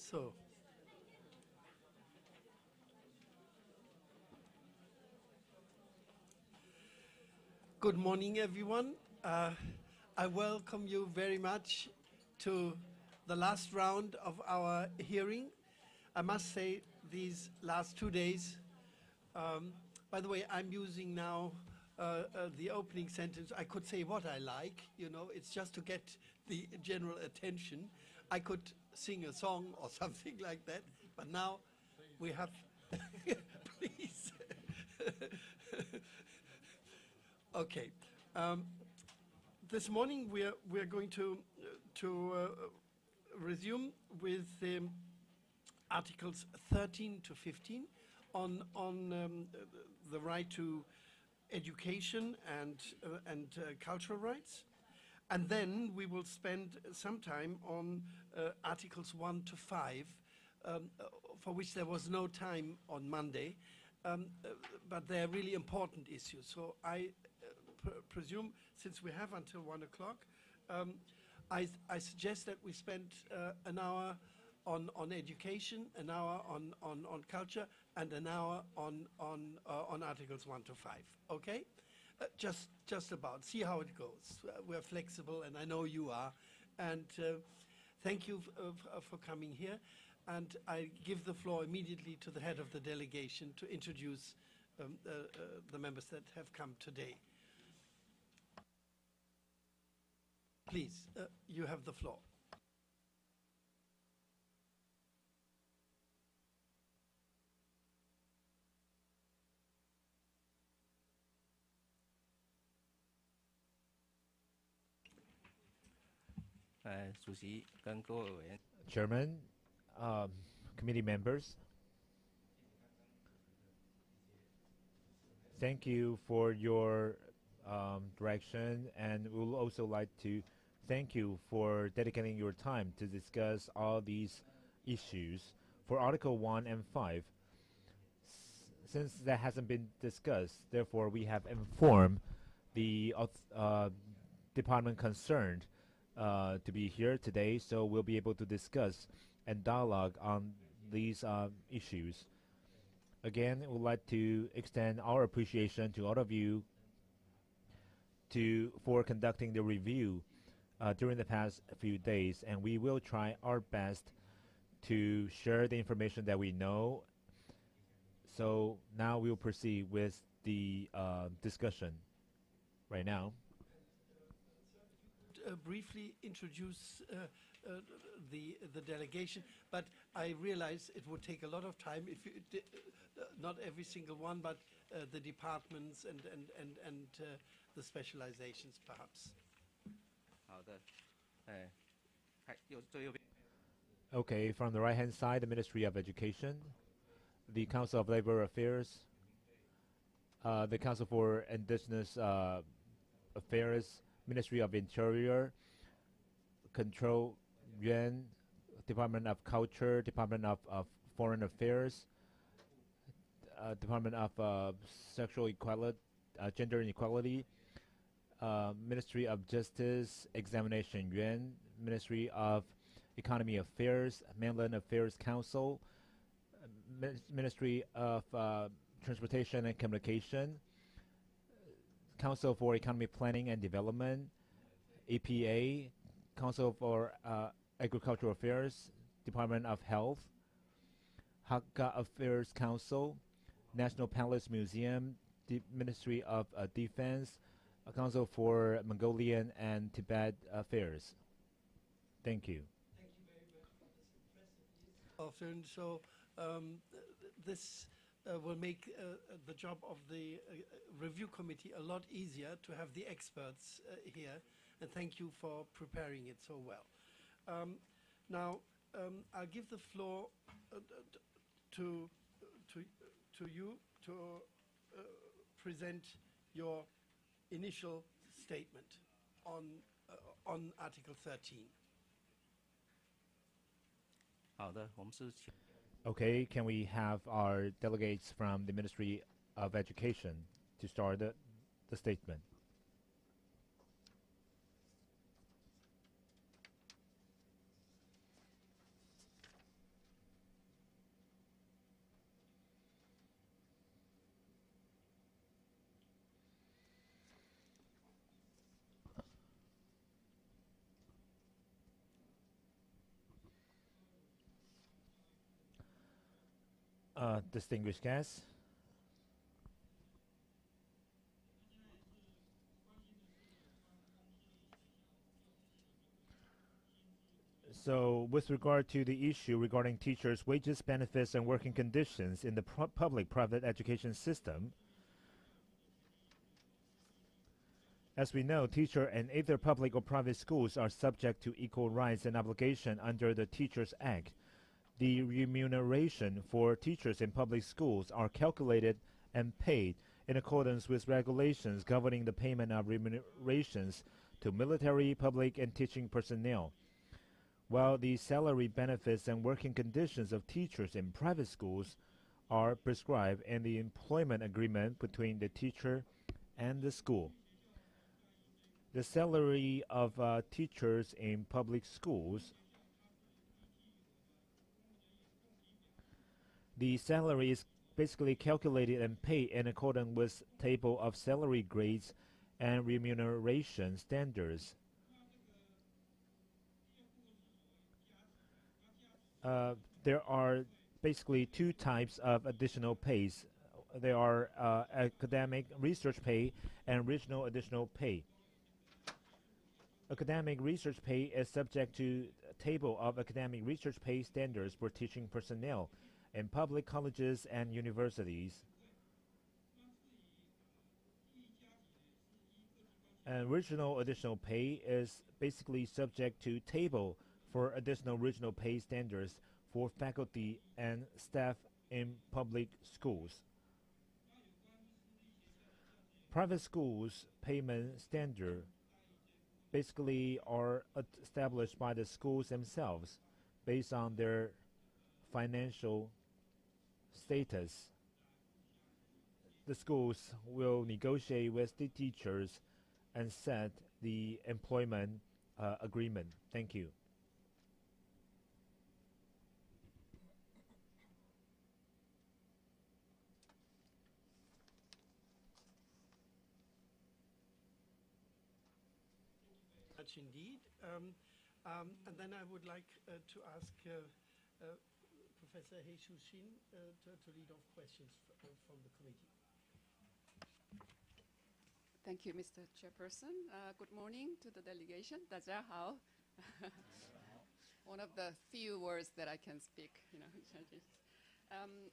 So, good morning, everyone. I welcome you very much to the last round of our hearing. I must say, these last 2 days, by the way, I'm using now the opening sentence. I could say what I like, you know, it's just to get the general attention. I could sing a song or something like that, but now we have, please. Okay. This morning we're going to resume with Articles 13 to 15 on the right to education and cultural rights, and then we will spend some time on Articles 1 to 5, for which there was no time on Monday, but they're really important issues. So I presume, since we have until 1 o'clock, I suggest that we spend an hour on education, an hour on culture, and an hour on Articles 1 to 5. Okay? Just about. See how it goes. We're flexible, and I know you are. And thank you for coming here. And I give the floor immediately to the head of the delegation to introduce the members that have come today. Please, you have the floor. Chairman, committee members, thank you for your direction, and we would also like to thank you for dedicating your time to discuss all these issues for Article 1 and 5. Since that hasn't been discussed, therefore we have informed the department concerned to be here today, so we'll be able to discuss and dialogue on these issues. Again, we would like to extend our appreciation to all of you for conducting the review during the past few days, and we will try our best to share the information that we know. So now we'll proceed with the discussion right now. Briefly introduce the delegation, but I realize it would take a lot of time if you not every single one, but the departments and the specializations, perhaps. Okay, from the right-hand side, the Ministry of Education, the Council of Labor Affairs, the Council for Indigenous Affairs, Ministry of Interior, Control Yuan, Department of Culture, Department of Foreign Affairs, Department of Sexual Equality, Gender Inequality, Ministry of Justice, Examination Yuan, Ministry of Economy Affairs, Mainland Affairs Council, Ministry of Transportation and Communication, Council for Economic Planning and Development, EPA, Council for Agricultural Affairs, Department of Health, Hakka Affairs Council, National Palace Museum, Ministry of Defense, Council for Mongolian and Tibet Affairs. Thank you. Thank you very much for this impressive afternoon. So this will make the job of the review committee a lot easier to have the experts here, and thank you for preparing it so well. Now, I'll give the floor to you to present your initial statement on Article 13. Okay, can we have our delegates from the Ministry of Education to start the statement? Distinguished guests, so with regard to the issue regarding teachers' wages, benefits, and working conditions in the public-private education system, as we know, teacher and either public or private schools are subject to equal rights and obligation under the Teachers Act. The remuneration for teachers in public schools are calculated and paid in accordance with regulations governing the payment of remunerations to military, public, and teaching personnel, while the salary, benefits, and working conditions of teachers in private schools are prescribed in the employment agreement between the teacher and the school. The salary of teachers in public schools, the salary is basically calculated and paid in accordance with table of salary grades and remuneration standards. There are basically two types of additional pays. There are academic research pay and regional additional pay. Academic research pay is subject to a table of academic research pay standards for teaching personnel in public colleges and universities. And regional additional pay is basically subject to table for additional regional pay standards for faculty and staff in public schools. Private schools' payment standard basically are established by the schools themselves based on their financial status. The schools will negotiate with the teachers and set the employment agreement. Thank you. Much indeed. And then I would like to ask Professor Heisoo Shin to lead off questions from the committee. Thank you, Mr. Chairperson. Good morning to the delegation. 大家好. One of the few words that I can speak, you know.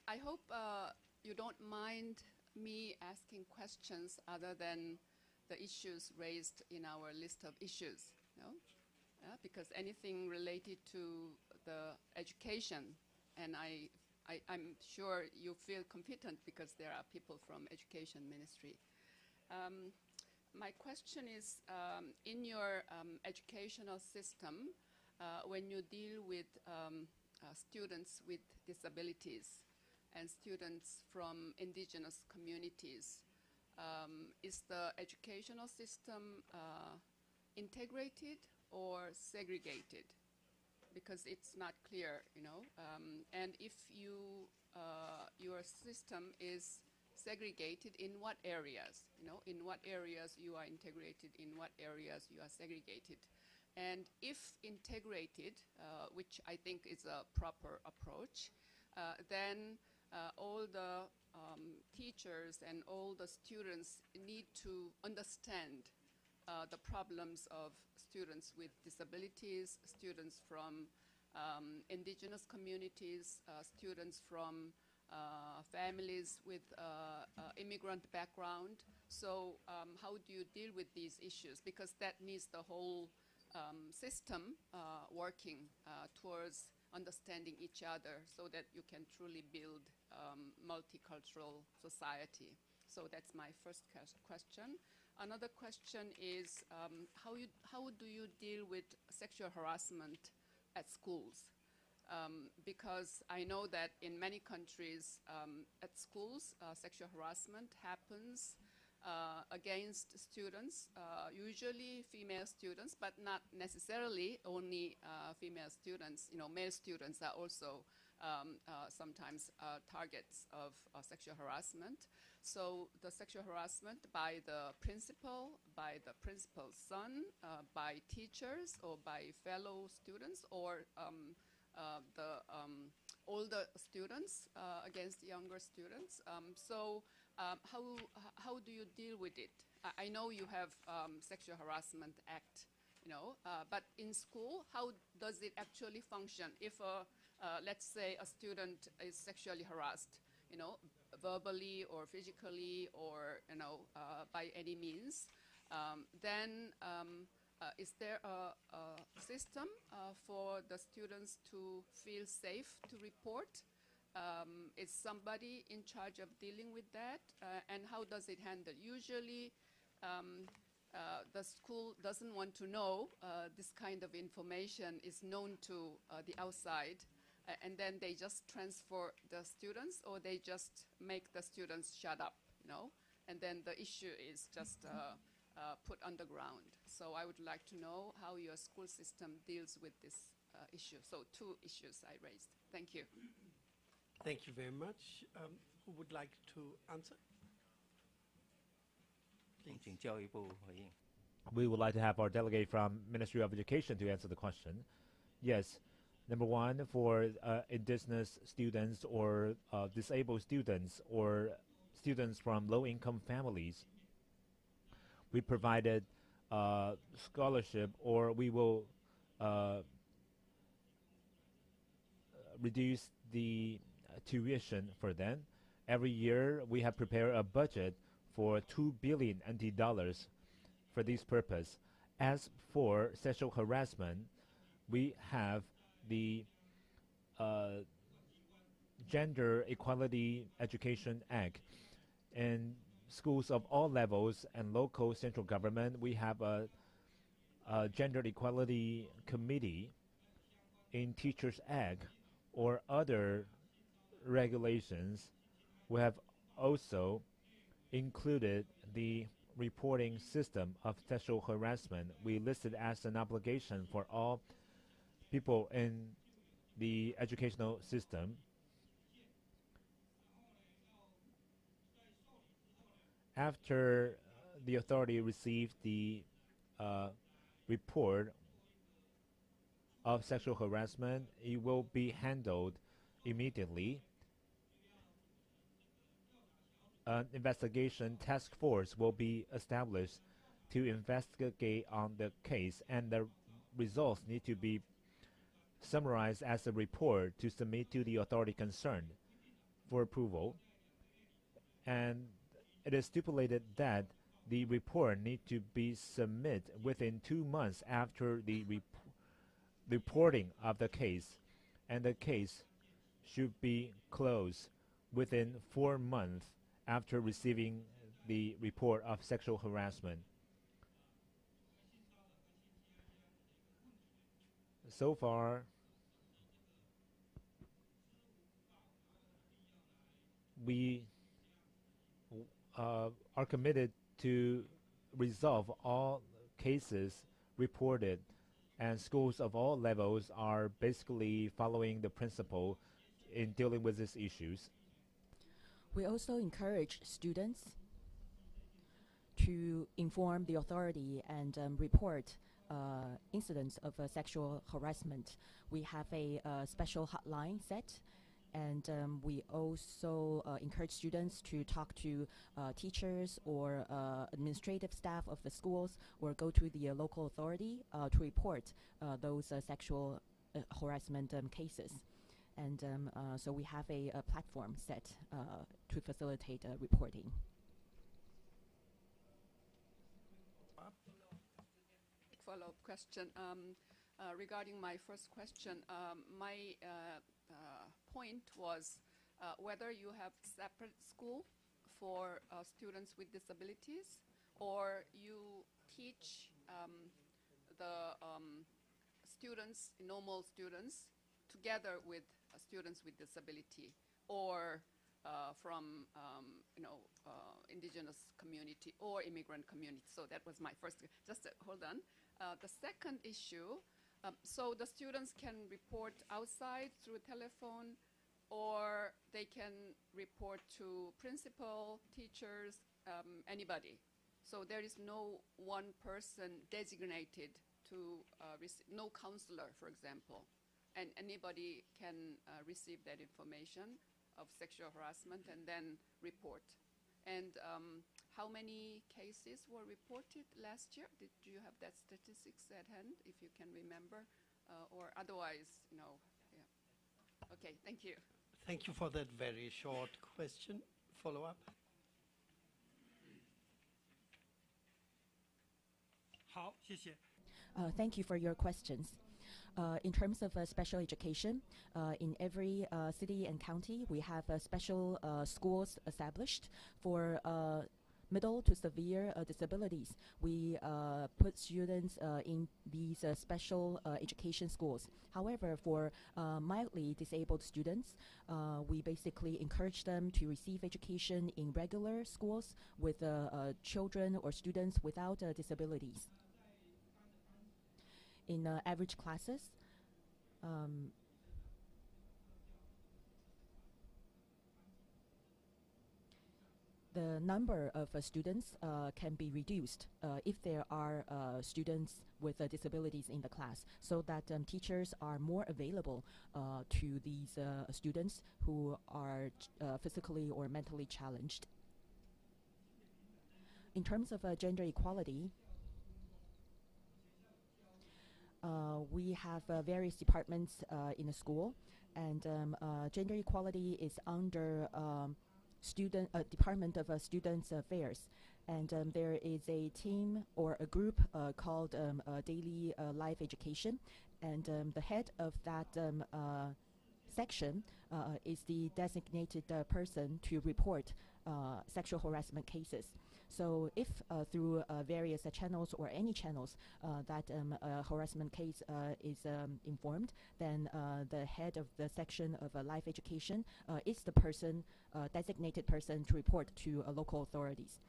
I hope you don't mind me asking questions other than the issues raised in our list of issues, no? Because anything related to the education, and I'm sure you feel competent because there are people from Education Ministry. My question is, in your educational system, when you deal with students with disabilities and students from indigenous communities, is the educational system integrated or segregated? Because it's not clear, you know. And if your system is segregated, in what areas? You know, in what areas you are integrated, in what areas you are segregated? And if integrated, which I think is a proper approach, then all the teachers and all the students need to understand the problems of students with disabilities, students from indigenous communities, students from families with immigrant background. So how do you deal with these issues? Because that needs the whole system working towards understanding each other so that you can truly build multicultural society. So that's my first question. Another question is how do you deal with sexual harassment at schools? Because I know that in many countries at schools, sexual harassment happens against students, usually female students, but not necessarily only female students. You know, male students are also sometimes targets of sexual harassment. So the sexual harassment by the principal, by the principal's son, by teachers, or by fellow students, or the older students against younger students. How do you deal with it? I know you have Sexual Harassment Act, but in school, how does it actually function? If, let's say, a student is sexually harassed, verbally or physically or, by any means, then is there a system for the students to feel safe to report? Is somebody in charge of dealing with that? And how does it handle? Usually, the school doesn't want to know this kind of information is known to the outside, and then they just transfer the students, or they just make the students shut up, and then the issue is just put underground. So I would like to know how your school system deals with this issue. So 2 issues I raised. Thank you. Thank you very much. Who would like to answer? Please. 请教育部回应。 We would like to have our delegate from Ministry of Education to answer the question. Yes. Number one, for indigenous students or disabled students or students from low-income families, we provided scholarship, or we will reduce the tuition for them. Every year, we have prepared a budget for 2 billion NT dollars for this purpose. As for sexual harassment, we have the Gender Equality Education Act. In schools of all levels and local central government, we have a Gender Equality Committee. In Teachers Act or other regulations, we have also included the reporting system of sexual harassment. We listed as an obligation for all people in the educational system. After the authority received the report of sexual harassment, it will be handled immediately. An investigation task force will be established to investigate on the case, and the results need to be summarized as a report to submit to the authority concerned for approval. And it is stipulated that the report need to be submitted within 2 months after the reporting of the case, and the case should be closed within 4 months after receiving the report of sexual harassment. So far, we are committed to resolve all cases reported, and schools of all levels are basically following the principle in dealing with these issues. We also encourage students to inform the authority and report incidents of sexual harassment. We have a special hotline set, and we also encourage students to talk to teachers or administrative staff of the schools, or go to the local authority to report those sexual harassment cases. And so we have a platform set to facilitate reporting. Follow-up question. Regarding my first question, my point was whether you have separate school for students with disabilities, or you teach the students, normal students, together with students with disability, or from indigenous community or immigrant community. So that was my first. Just hold on. The second issue. So the students can report outside through telephone, or they can report to principal, teachers, anybody. So there is no one person designated to receive, no counselor, for example. and anybody can receive that information of sexual harassment and then report. And how many cases were reported last year? Do you have that statistics at hand, if you can remember? Or otherwise, yeah. Okay, thank you. Thank you for that very short question. Follow-up? Thank you for your questions. In terms of special education, in every city and county, we have special schools established for middle to severe disabilities. We put students in these special education schools. However, for mildly disabled students, we basically encourage them to receive education in regular schools with children or students without disabilities. In average classes, the number of students can be reduced if there are students with disabilities in the class, so that teachers are more available to these students who are physically or mentally challenged. In terms of gender equality, we have various departments in a school, and gender equality is under Department of Students Affairs, and there is a team or a group called Daily Life Education, and the head of that section is the designated person to report sexual harassment cases. So if through various channels or any channels that a harassment case is informed, then the head of the section of life education is the person, designated person to report to local authorities.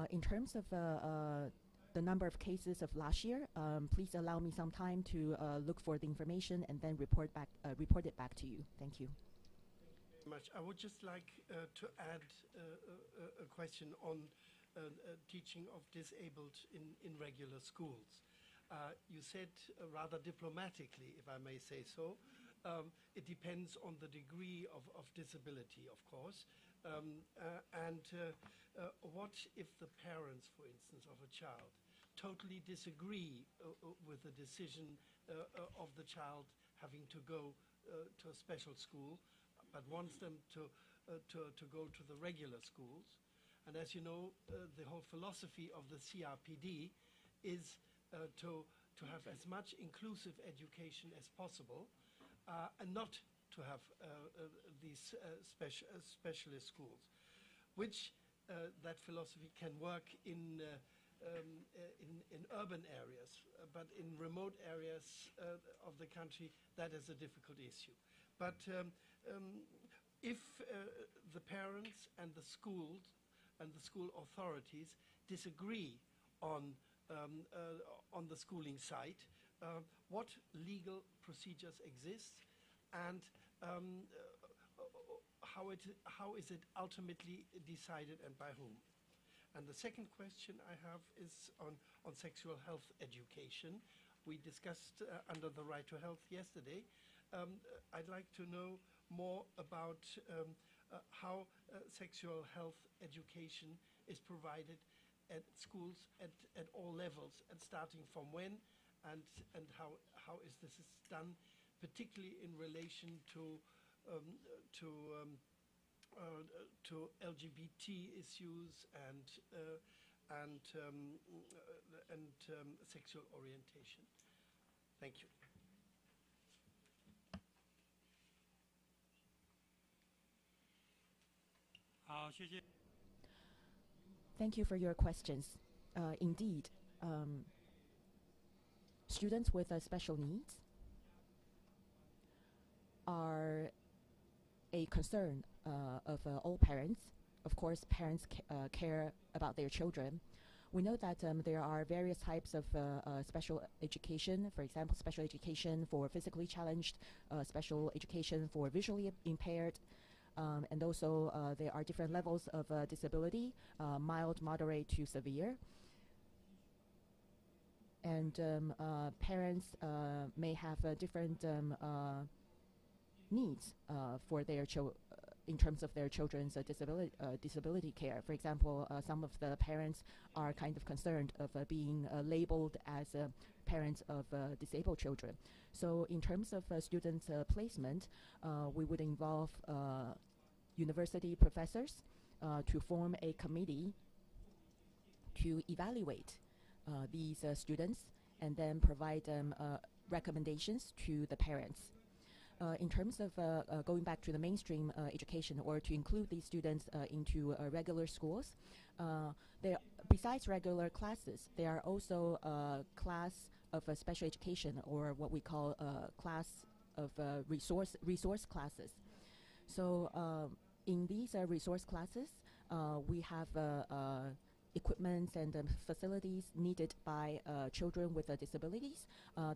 In terms of the number of cases of last year, please allow me some time to look for the information and then report it back to you. Thank you. Much. I would just like to add a question on teaching of disabled in regular schools. You said rather diplomatically, if I may say so, it depends on the degree of disability, of course. What if the parents, for instance, of a child totally disagree with the decision of the child having to go to a special school, but wants them to go to the regular schools? And as you know, the whole philosophy of the CRPD is to have as much inclusive education as possible, and not to have these specialist schools, which that philosophy can work in urban areas, but in remote areas of the country, that is a difficult issue. But if the parents and the schools and the school authorities disagree on the schooling site, what legal procedures exist, and how is it ultimately decided and by whom? And the second question I have is on sexual health education. We discussed under the right to health yesterday. I'd like to know more about how sexual health education is provided at schools at all levels, and starting from when, and how is this done, particularly in relation to LGBT issues and sexual orientation. Thank you. Thank you for your questions. Indeed, students with special needs are a concern of all parents. Of course, parents care about their children. We know that there are various types of special education, for example, special education for physically challenged, special education for visually impaired, and also there are different levels of disability, mild, moderate to severe. And parents may have different needs for their in terms of their children's disability care. For example, some of the parents are kind of concerned of being labeled as parents of disabled children. So in terms of student placement, we would involve university professors to form a committee to evaluate these students and then provide them recommendations to the parents. In terms of going back to the mainstream education, or to include these students into regular schools, besides regular classes, there are also class of special education, or what we call class of resource classes. So in these resource classes, we have equipment and facilities needed by children with disabilities.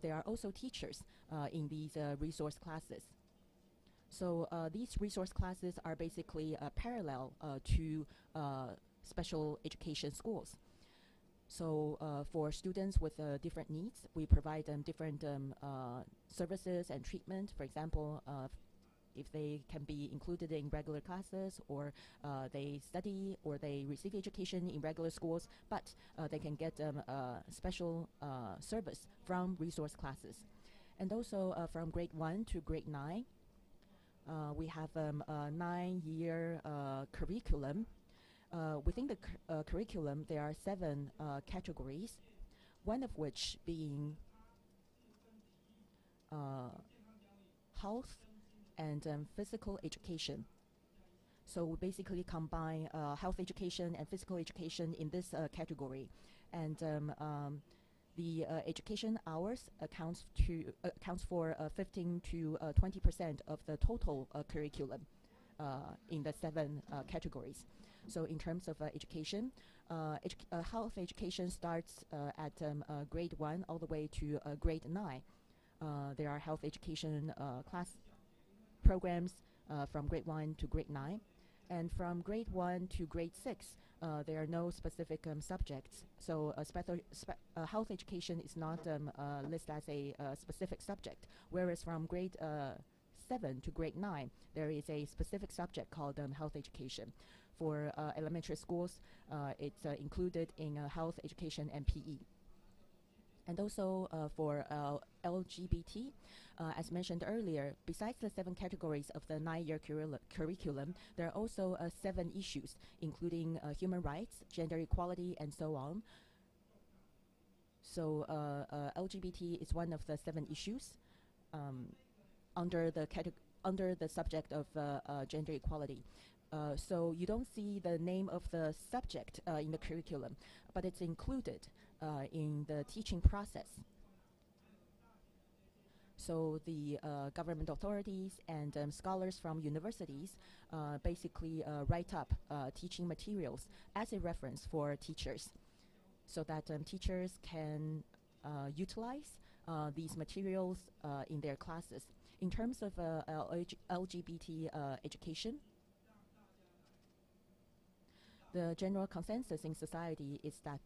There are also teachers in these resource classes. So these resource classes are basically parallel to special education schools. So for students with different needs, we provide them different services and treatment. For example, if they can be included in regular classes, or they study or they receive education in regular schools, but they can get special service from resource classes. And also from grade 1 to grade 9, we have a 9-year curriculum. Within the curriculum, there are 7 categories, one of which being health and physical education. So we basically combine health education and physical education in this category. And the education hours accounts for 15 to 20% of the total curriculum in the 7 categories. So in terms of education, health education starts at grade 1 all the way to grade 9. There are health education class programs from grade 1 to grade 9. And from grade 1 to grade 6, there are no specific subjects. So health education is not listed as a specific subject, whereas from grade 7 to grade 9, there is a specific subject called health education. For elementary schools, it's included in health education and PE. And also for LGBT, as mentioned earlier, besides the 7 categories of the 9-year curriculum, there are also 7 issues, including human rights, gender equality, and so on. So LGBT is one of the 7 issues under the subject of gender equality. So you don't see the name of the subject in the curriculum, but it's included in the teaching process. So the government authorities and scholars from universities basically write up teaching materials as a reference for teachers, so that teachers can utilize these materials in their classes. In terms of LGBT education, the general consensus in society is that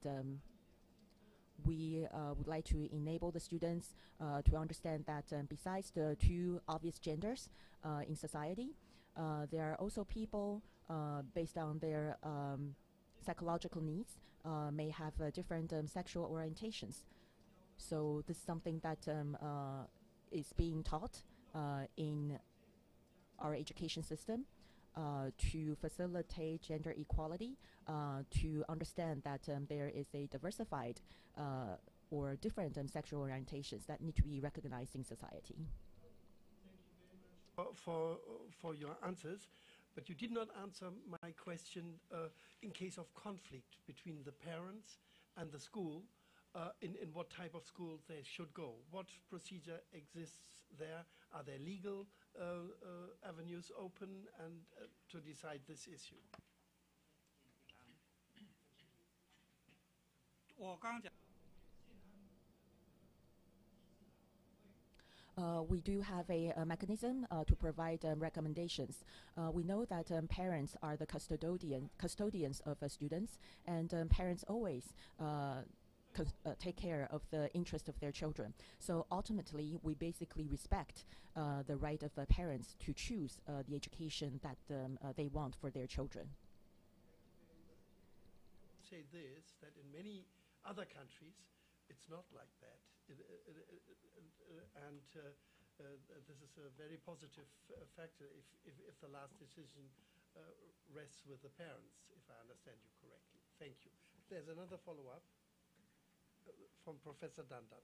we would like to enable the students to understand that besides the 2 obvious genders in society, there are also people based on their psychological needs may have different sexual orientations. So this is something that is being taught in our education system to facilitate gender equality, to understand that there is a diversified or different sexual orientations that need to be recognized in society. For your answers, but you did not answer my question in case of conflict between the parents and the school, in what type of school they should go. What procedure exists there? Are there legal avenues open and to decide this issue? We do have a mechanism to provide recommendations. We know that parents are the custodians of students, and parents always take care of the interest of their children. So ultimately, we basically respect the right of parents to choose the education that they want for their children. Say this, that in many other countries, it's not like that. This is a very positive factor if the last decision rests with the parents, if I understand you correctly. Thank you. There's another follow-up from Professor Dandan.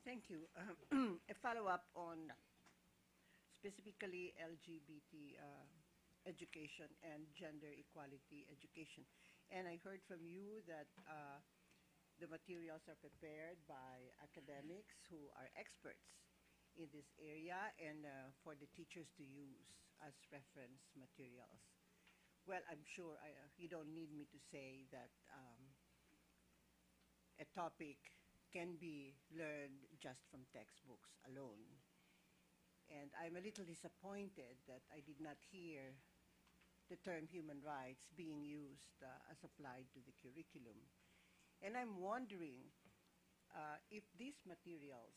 Thank you. A follow-up on specifically LGBT education and gender equality education. And I heard from you that the materials are prepared by academics who are experts in this area and for the teachers to use as reference materials. Well, I'm sure you don't need me to say that a topic can be learned just from textbooks alone. And I'm a little disappointed that I did not hear the term human rights being used as applied to the curriculum. And I'm wondering if these materials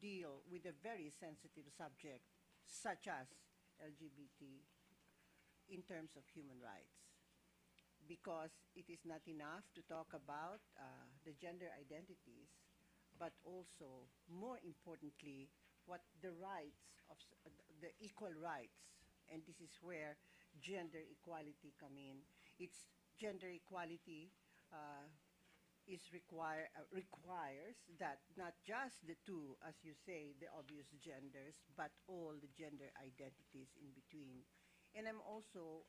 deal with a very sensitive subject such as LGBT in terms of human rights, because it is not enough to talk about the gender identities, but also, more importantly, what the rights of the equal rights, and this is where gender equality come in. It's gender equality requires that not just the two, as you say, the obvious genders, but all the gender identities in between. And I'm also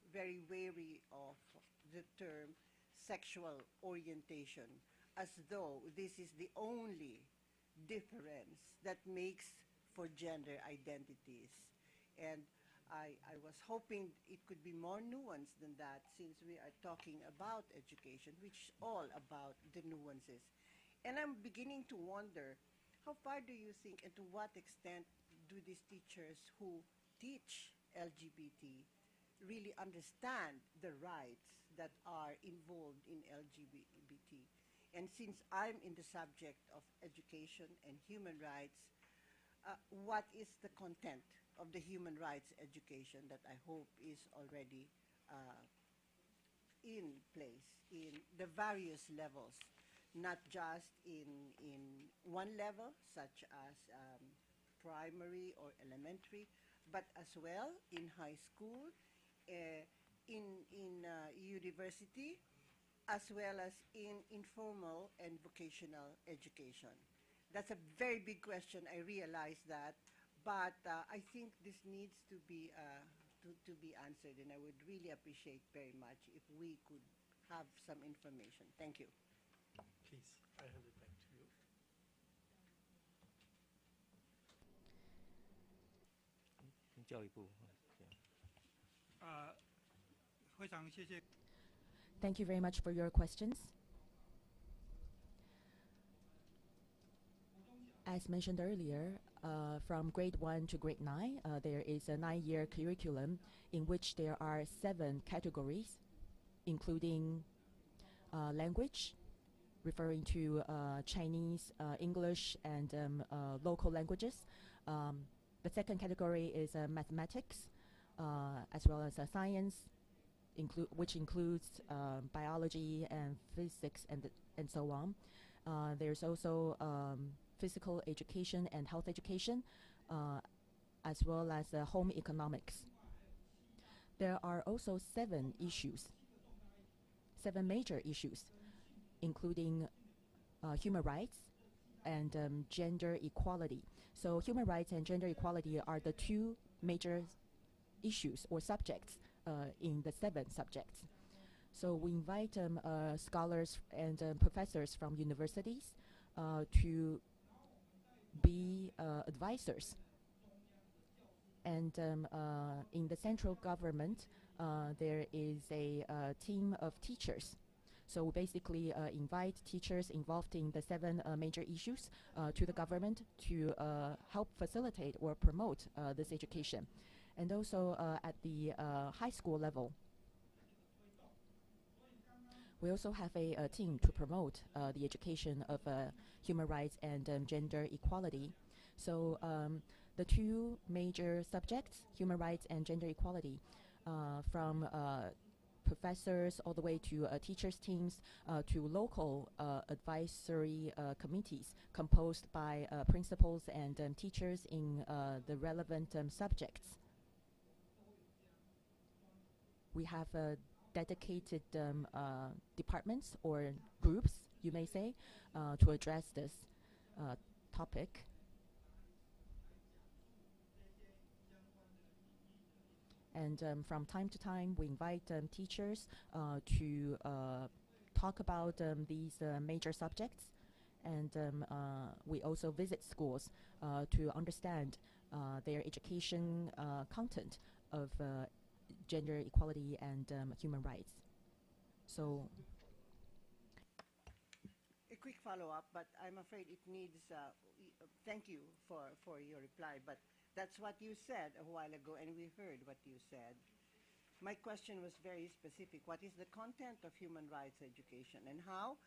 very wary of the term sexual orientation, as though this is the only difference that makes for gender identities. And I was hoping it could be more nuanced than that, since we are talking about education, which is all about the nuances. And I'm beginning to wonder, how far do you think and to what extent do these teachers who teach LGBT really understand the rights that are involved in LGBT? And since I'm in the subject of education and human rights, what is the content of the human rights education that I hope is already in place in the various levels, not just in one level, such as primary or elementary, but as well in high school, in university, as well as in informal and vocational education? That's a very big question, I realize that, but I think this needs to be answered, and I would really appreciate very much if we could have some information. Thank you. Please, I hand it back to you. Thank you very much for your questions. As mentioned earlier, from grade 1 to grade 9, there is a 9-year curriculum in which there are 7 categories, including language, referring to Chinese, English, and local languages. The second category is mathematics, as well as science, which includes biology and physics and so on. There's also physical education and health education, as well as home economics. There are also 7 major issues, including human rights and gender equality. So human rights and gender equality are the 2 major issues or subjects in the 7 subjects. So we invite scholars and professors from universities to be advisors. And in the central government, there is a team of teachers. So we basically invite teachers involved in the 7 major issues to the government to help facilitate or promote this education. And also at the high school level, We also have a team to promote the education of human rights and gender equality. So the two major subjects, human rights and gender equality, from professors all the way to teachers' teams to local advisory committees composed by principals and teachers in the relevant subjects. We have dedicated departments or groups, you may say, to address this topic. And from time to time, we invite teachers to talk about these major subjects. And we also visit schools to understand their education content of gender equality and human rights. So, a quick follow-up, but I'm afraid it needs, thank you for your reply, but that's what you said a while ago, and we heard what you said. My question was very specific. What is the content of human rights education, and how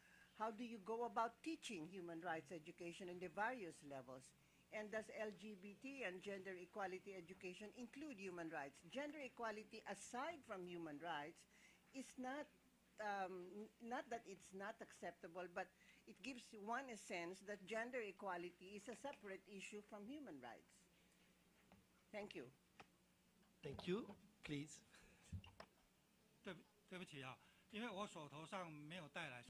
do you go about teaching human rights education in the various levels? And does LGBT and gender equality education include human rights? Gender equality, aside from human rights, is not, not that it's not acceptable, but it gives one a sense that gender equality is a separate issue from human rights. Thank you. Thank you. Please. 对不起啊，因为我手头上没有带来。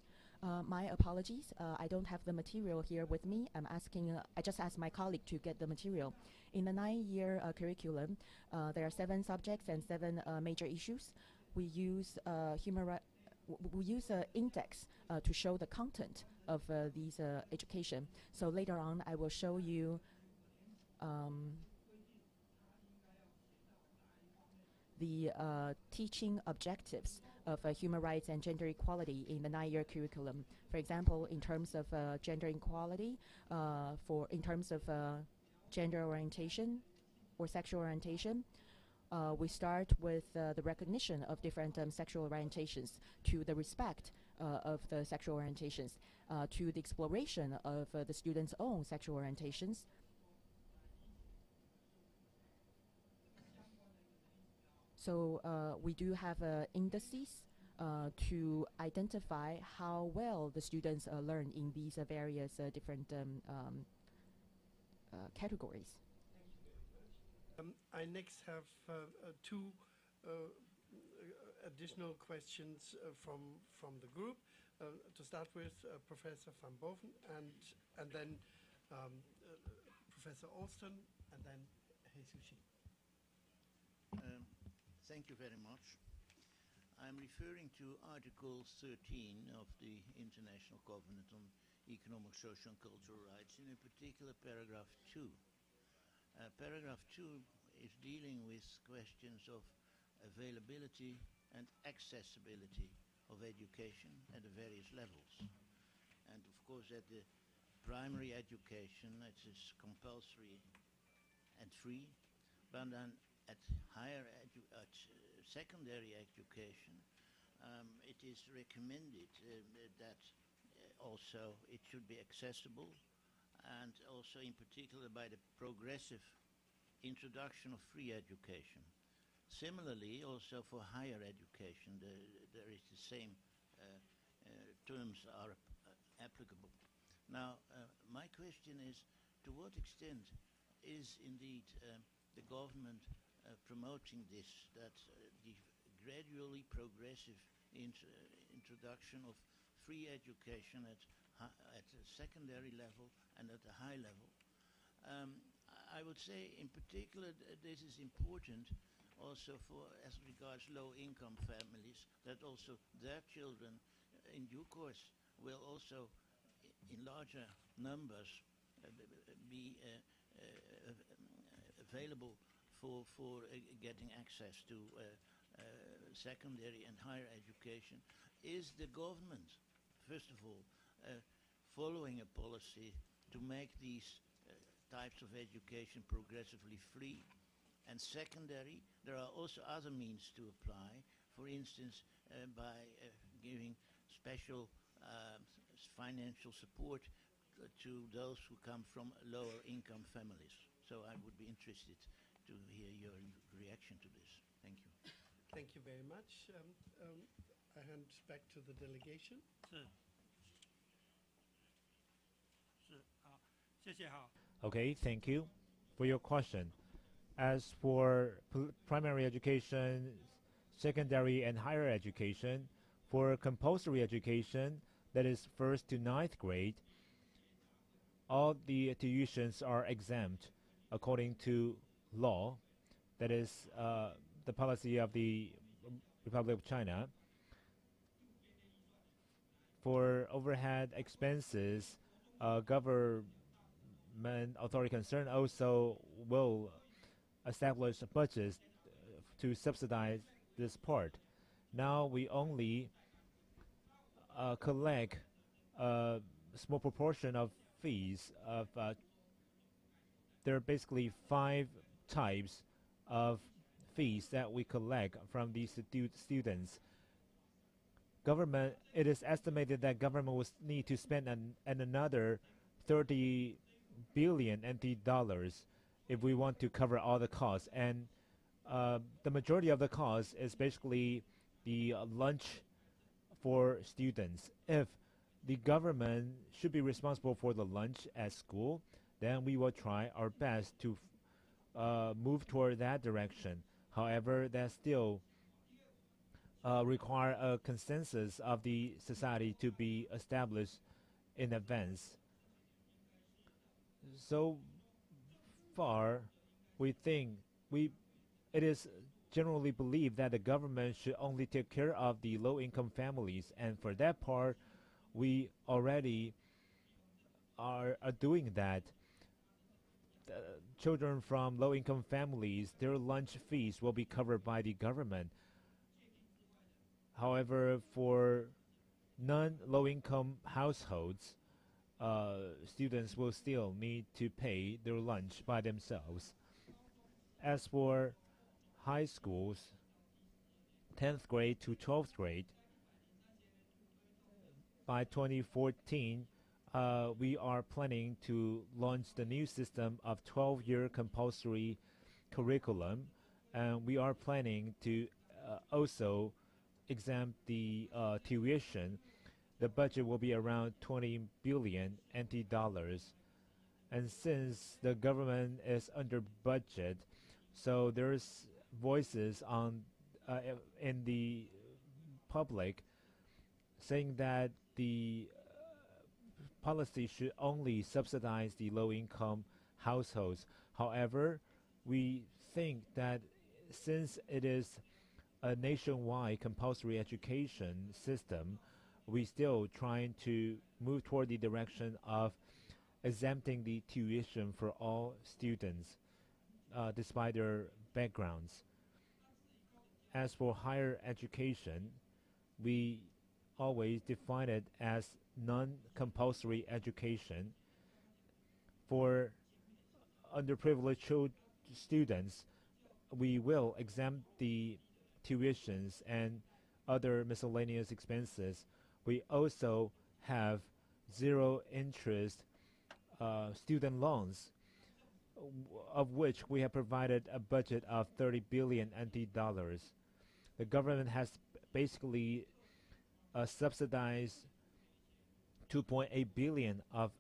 My apologies. I don't have the material here with me. I just asked my colleague to get the material. In the 9-year curriculum, there are 7 subjects and 7 major issues. We use we use an index to show the content of these education. So later on, I will show you the teaching objectives of human rights and gender equality in the 9-year curriculum. For example, in terms of gender equality, in terms of gender orientation or sexual orientation, we start with the recognition of different sexual orientations, to the respect of the sexual orientations, to the exploration of the students' own sexual orientations. So we do have indices to identify how well the students learn in these various different categories. I next have 2 additional questions from the group. To start with, Professor van Boven, and then Professor Alston, and then Heisoo Shin. Thank you very much. I'm referring to Article 13 of the International Covenant on Economic, Social and Cultural Rights, and in particular paragraph 2. Paragraph 2 is dealing with questions of availability and accessibility of education at the various levels. And of course at the primary education it is compulsory and free, but then at secondary education it is recommended that also it should be accessible, and also in particular by the progressive introduction of free education. Similarly, also for higher education, there is the same terms are applicable. Now, my question is, to what extent is indeed the government promoting this, that the gradually progressive introduction of free education at a secondary level and at a high level? I would say in particular this is important also for as regards low-income families, that also their children in due course will also in larger numbers be available for getting access to secondary and higher education. Is the government, first of all, following a policy to make these types of education progressively free? And secondary, there are also other means to apply, for instance by giving special financial support to those who come from lower income families. So I would be interested to hear your reaction to this. Thank you. Thank you very much. I hand back to the delegation. 好，谢谢好。 Okay, thank you for your question. As for primary education, secondary and higher education, for compulsory education, that is 1st to 9th grade, all the tuitions are exempt according to law. That is the policy of the Republic of China. For overhead expenses, government authority concerned also will establish budgets to subsidize this part. Now we only collect a small proportion of fees of there are basically 5 types of fees that we collect from these students. Government, it is estimated that government will need to spend another 30 billion NT dollars if we want to cover all the costs. And the majority of the cost is basically the lunch for students. If the government should be responsible for the lunch at school, then we will try our best to move toward that direction. However, that still require a consensus of the society to be established in advance. So far, we think it is generally believed that the government should only take care of the low-income families, and for that part, we already are doing that. Children from low-income families, their lunch fees will be covered by the government. However, for non-low-income households, students will still need to pay their lunch by themselves. As for high schools, 10th grade to 12th grade, by 2014, we are planning to launch the new system of 12-year compulsory curriculum, and we are planning to also exempt the tuition. The budget will be around 20 billion NT dollars. And since the government is under budget, so there's voices on in the public saying that the policy should only subsidize the low-income households. However, we think that since it is a nationwide compulsory education system, we still trying to move toward the direction of exempting the tuition for all students, despite their backgrounds. As for higher education, we always define it as non-compulsory education. For underprivileged students, we will exempt the tuitions and other miscellaneous expenses. We also have zero interest student loans, of which we have provided a budget of 30 billion NT dollars. The government has basically subsidized 2.8 billion of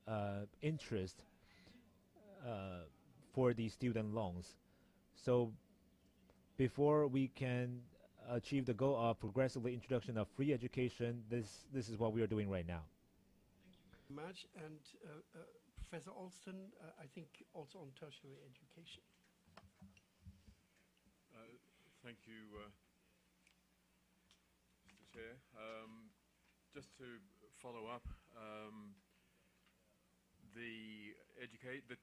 interest for the student loans. So before we can achieve the goal of progressively introduction of free education, this is what we are doing right now. Thank you very much. And Professor Alston, I think also on tertiary education. Thank you, Mr. Chair. Just to follow up, the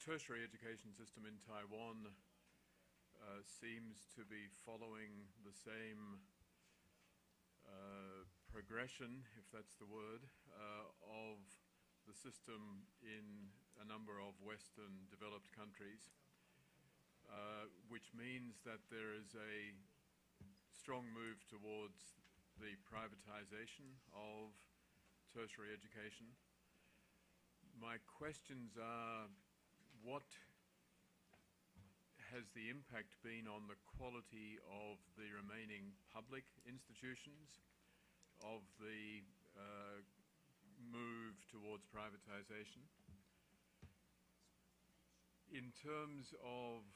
tertiary education system in Taiwan seems to be following the same progression, if that's the word, of the system in a number of Western developed countries, which means that there is a strong move towards the privatization of tertiary education. My questions are, what has the impact been on the quality of the remaining public institutions, of the move towards privatization? In terms of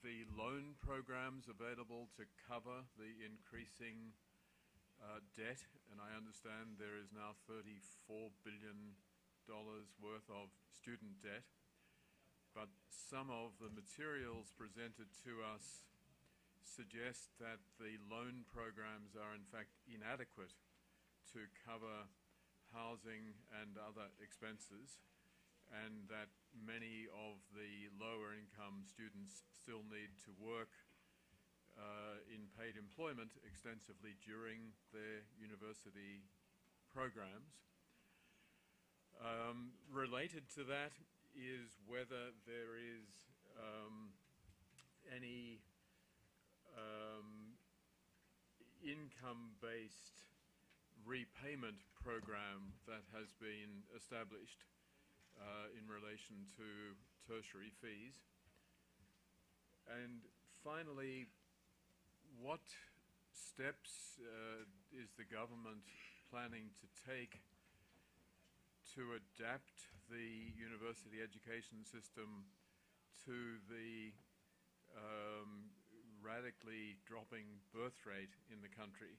the loan programs available to cover the increasing debt, and I understand there is now $34 billion worth of student debt, but some of the materials presented to us suggest that the loan programs are in fact inadequate to cover housing and other expenses, and that many of the lower income students still need to work in paid employment extensively during their university programs. Related to that is whether there is any income-based repayment program that has been established in relation to tertiary fees. And finally, what steps is the government planning to take to adapt the university education system to the radically dropping birth rate in the country?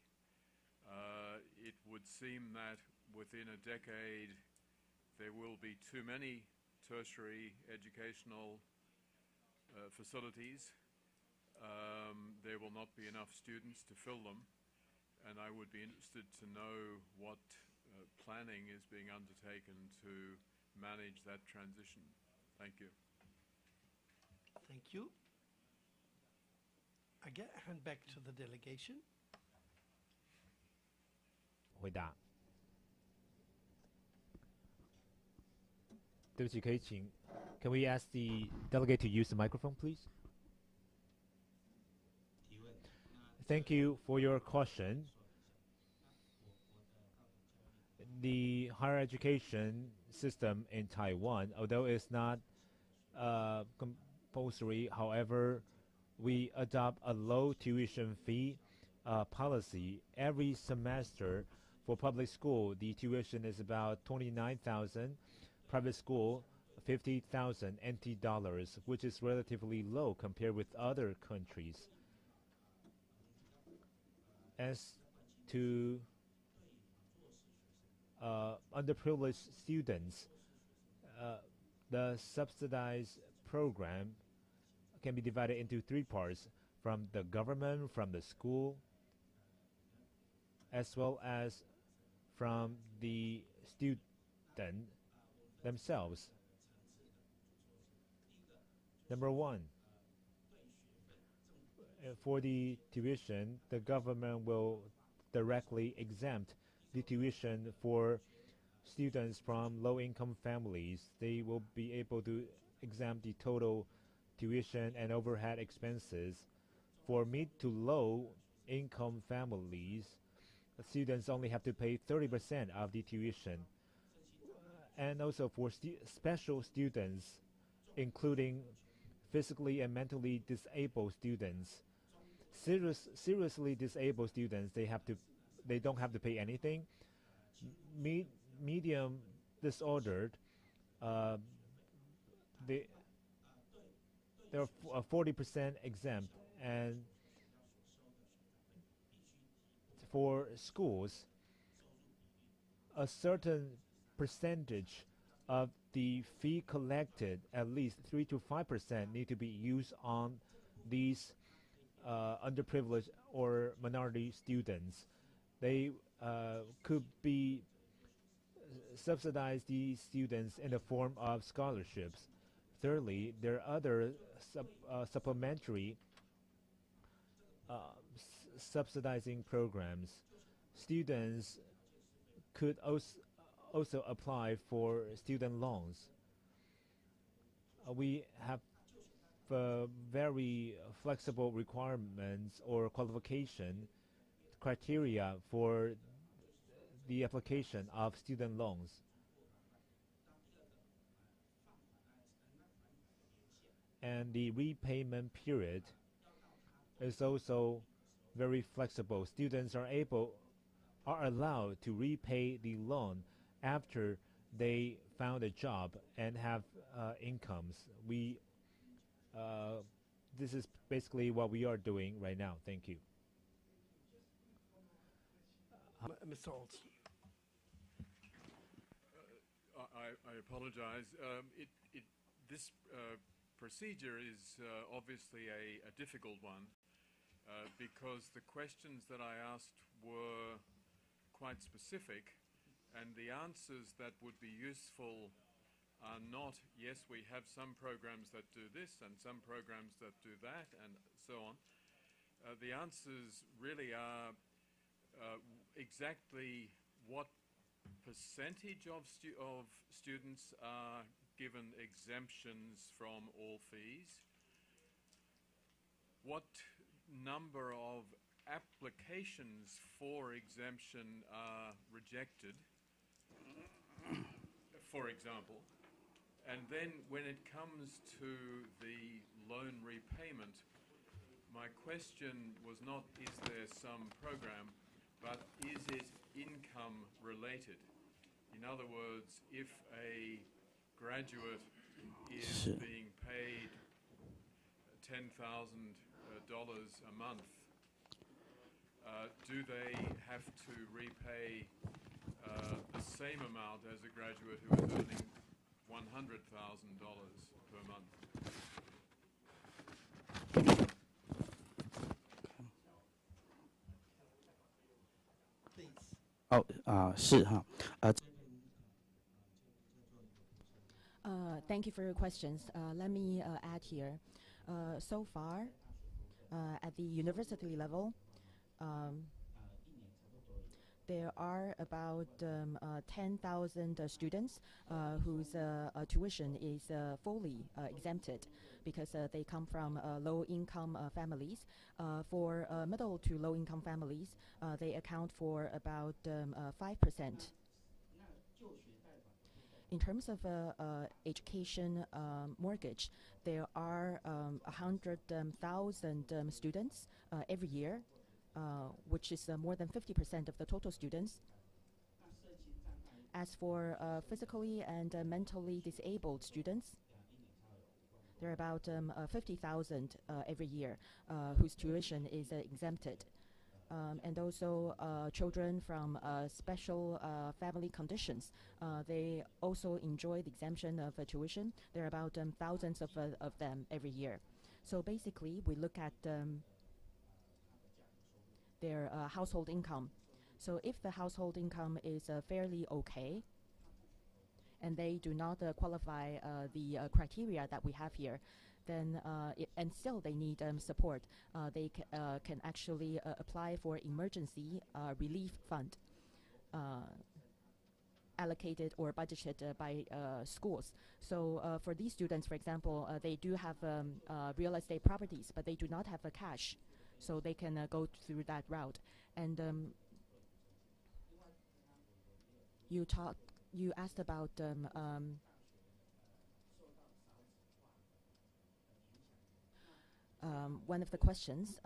It would seem that within a decade there will be too many tertiary educational facilities. There will not be enough students to fill them, and I would be interested to know what planning is being undertaken to manage that transition. Thank you. Thank you. I hand back to the delegation. 回答。对不起，可以请 Can we ask the delegate to use the microphone, please? Thank you for your question. The higher education system in Taiwan, although it's not compulsory, however, we adopt a low tuition fee policy. Every semester for public school, the tuition is about 29,000. Private school, 50,000 NT dollars, which is relatively low compared with other countries. As to underprivileged students, the subsidized program can be divided into three parts: from the government, from the school, as well as from the student themselves. Number one, for the tuition, the government will directly exempt the tuition for students from low-income families. They will be able to exempt the total tuition and overhead expenses. For mid to low-income families, students only have to pay 30% of the tuition. And also for special students, including physically and mentally disabled students, seriously disabled students, they don't have to pay anything. Medium disordered, they're 40% exempt, and for schools, a certain percentage of the fee collected, at least 3 to 5%, need to be used on these underprivileged or minority students. They could be subsidize these students in the form of scholarships. Thirdly, there are other supplementary subsidizing programs. Students could also apply for student loans. We have very flexible requirements or qualification criteria for the application of student loans. And the repayment period is also very flexible. Students are allowed to repay the loan after they found a job and have incomes. This is basically what we are doing right now. Thank you. Mr. Alston. I apologize. This procedure is obviously a difficult one because the questions that I asked were quite specific, and the answers that would be useful are not, yes, we have some programs that do this and some programs that do that, and so on. The answers really are exactly what percentage of students are given exemptions from all fees, what number of applications for exemption are rejected, for example, and then when it comes to the loan repayment, my question was not is there some program, but is it income related? In other words, if a graduate is being paid $10,000 a month, do they have to repay the same amount as a graduate who is earning $100,000 per month? Thank you for your questions. Let me add here. So far, at the university level, there are about 10,000 students whose tuition is fully exempted because they come from low-income families. For middle to low-income families, they account for about 5%. In terms of education mortgage, there are 100,000 students every year, which is more than 50% of the total students. As for physically and mentally disabled students, there are about 50,000 every year whose tuition is exempted. And also children from special family conditions, they also enjoy the exemption of tuition. There are about thousands of them every year. So basically, we look at their household income. So if the household income is fairly okay, and they do not qualify the criteria that we have here, then and still they need support. They can actually apply for emergency relief fund allocated or budgeted by schools. So for these students, for example, they do have real estate properties, but they do not have cash, so they can go through that route. And you asked about one of the questions.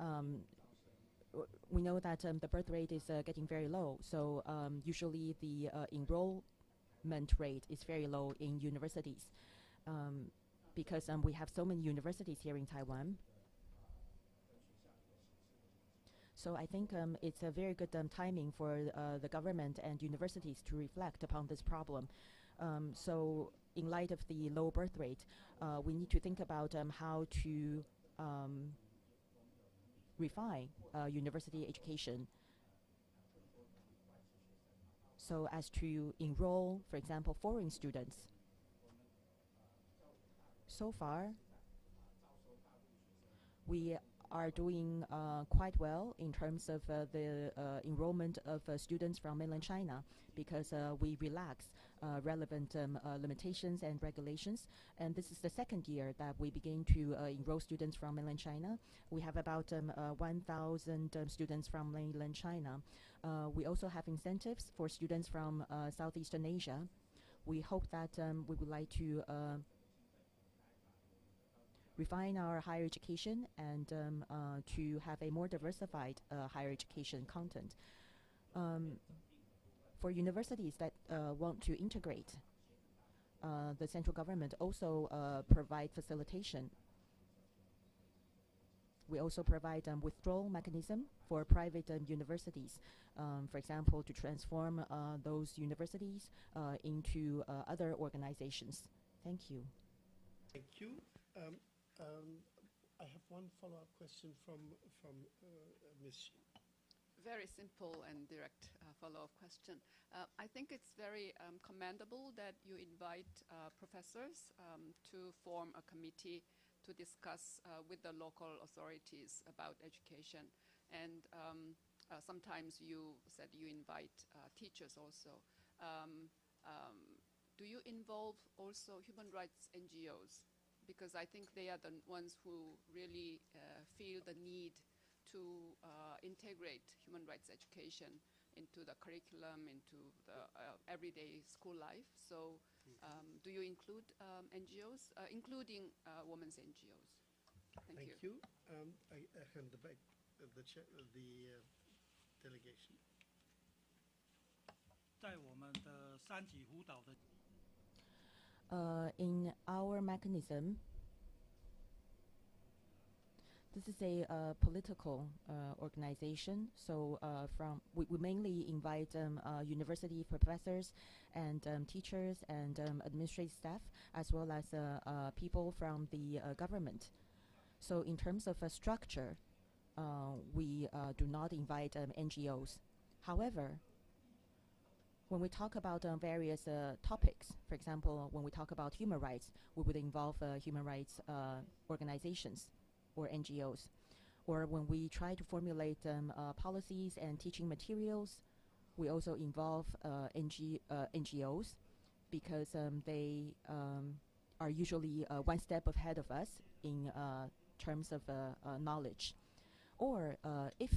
We know that the birth rate is getting very low, so usually the enrollment rate is very low in universities because we have so many universities here in Taiwan. So I think it's a very good timing for the government and universities to reflect upon this problem. So in light of the low birth rate, we need to think about how to refine university education so as to enroll, for example, foreign students. So far, we are doing quite well in terms of the enrollment of students from mainland China, because we relax relevant limitations and regulations. And this is the second year that we begin to enroll students from mainland China. We have about 1,000 students from mainland China. We also have incentives for students from Southeastern Asia. We hope that we would like to refine our higher education and to have a more diversified higher education content. For universities that want to integrate, the central government also provide facilitation. We also provide withdrawal mechanism for private universities, for example, to transform those universities into other organizations. Thank you. Thank you. I have one follow-up question from Ms. Shin. Very simple and direct follow-up question. I think it's very commendable that you invite professors to form a committee to discuss with the local authorities about education. And sometimes you said you invite teachers also. Do you involve also human rights NGOs? Because I think they are the ones who really feel the need to integrate human rights education into the curriculum, into the everyday school life. So do you include NGOs, including women's NGOs? Thank you. I hand the back the delegation. 在我们的三级辅导的 in our mechanism, this is a political organization. So we mainly invite university professors and teachers and administrative staff, as well as people from the government. So in terms of structure, we do not invite NGOs. However, when we talk about various topics, for example, when we talk about human rights, we would involve human rights organizations or NGOs. Or when we try to formulate policies and teaching materials, we also involve NGOs, because they are usually one step ahead of us in terms of knowledge. Or if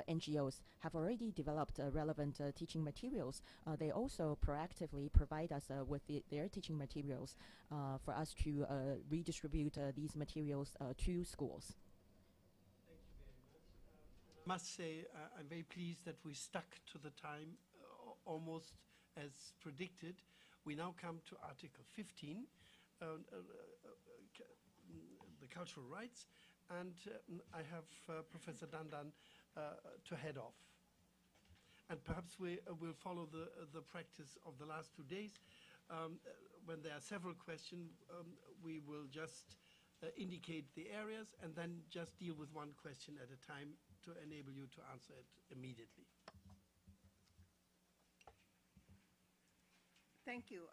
NGOs have already developed relevant teaching materials, they also proactively provide us with their teaching materials for us to redistribute these materials to schools. Thank you very much. I must say I'm very pleased that we stuck to the time almost as predicted. We now come to Article 15, the cultural rights, and I have Professor Dandan to head off. And perhaps we will follow the practice of the last 2 days. When there are several questions, we will just indicate the areas and then just deal with one question at a time to enable you to answer it immediately. Thank you.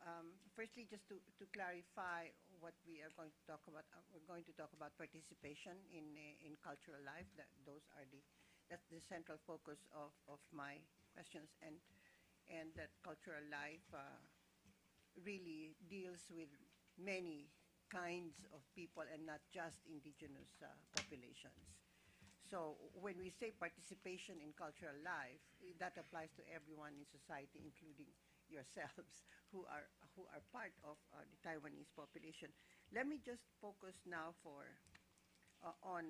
Firstly, just to clarify what we are going to talk about, we're going to talk about participation in cultural life. That's the central focus of my questions, and that cultural life really deals with many kinds of people and not just indigenous populations. So when we say participation in cultural life, that applies to everyone in society, including yourselves, who are part of the Taiwanese population. Let me just focus now on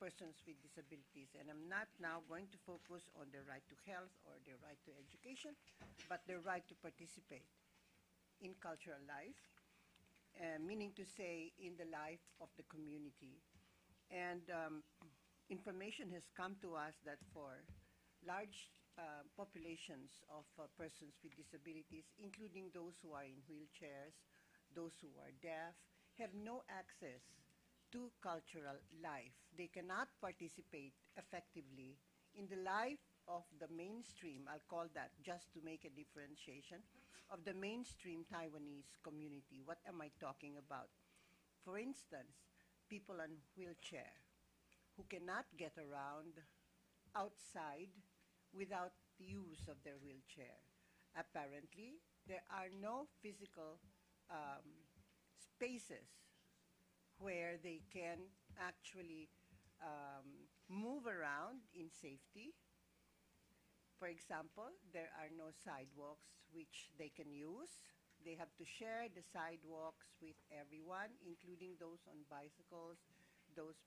persons with disabilities, and I'm not now going to focus on their right to health or their right to education, but their right to participate in cultural life, meaning to say in the life of the community. And information has come to us that for large populations of persons with disabilities, including those who are in wheelchairs, those who are deaf, have no access to cultural life. They cannot participate effectively in the life of the mainstream, I'll call that, just to make a differentiation, of the mainstream Taiwanese community. What am I talking about? For instance, people on wheelchair who cannot get around outside without the use of their wheelchair. Apparently, there are no physical spaces where they can actually move around in safety. For example, there are no sidewalks which they can use. They have to share the sidewalks with everyone, including those on bicycles, those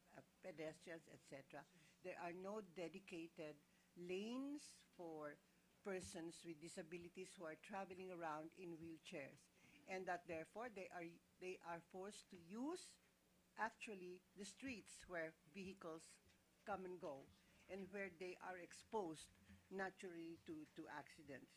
pedestrians, etc. There are no dedicated lanes for persons with disabilities who are traveling around in wheelchairs, and that therefore they are forced to use actually the streets where vehicles come and go, and where they are exposed naturally to accidents.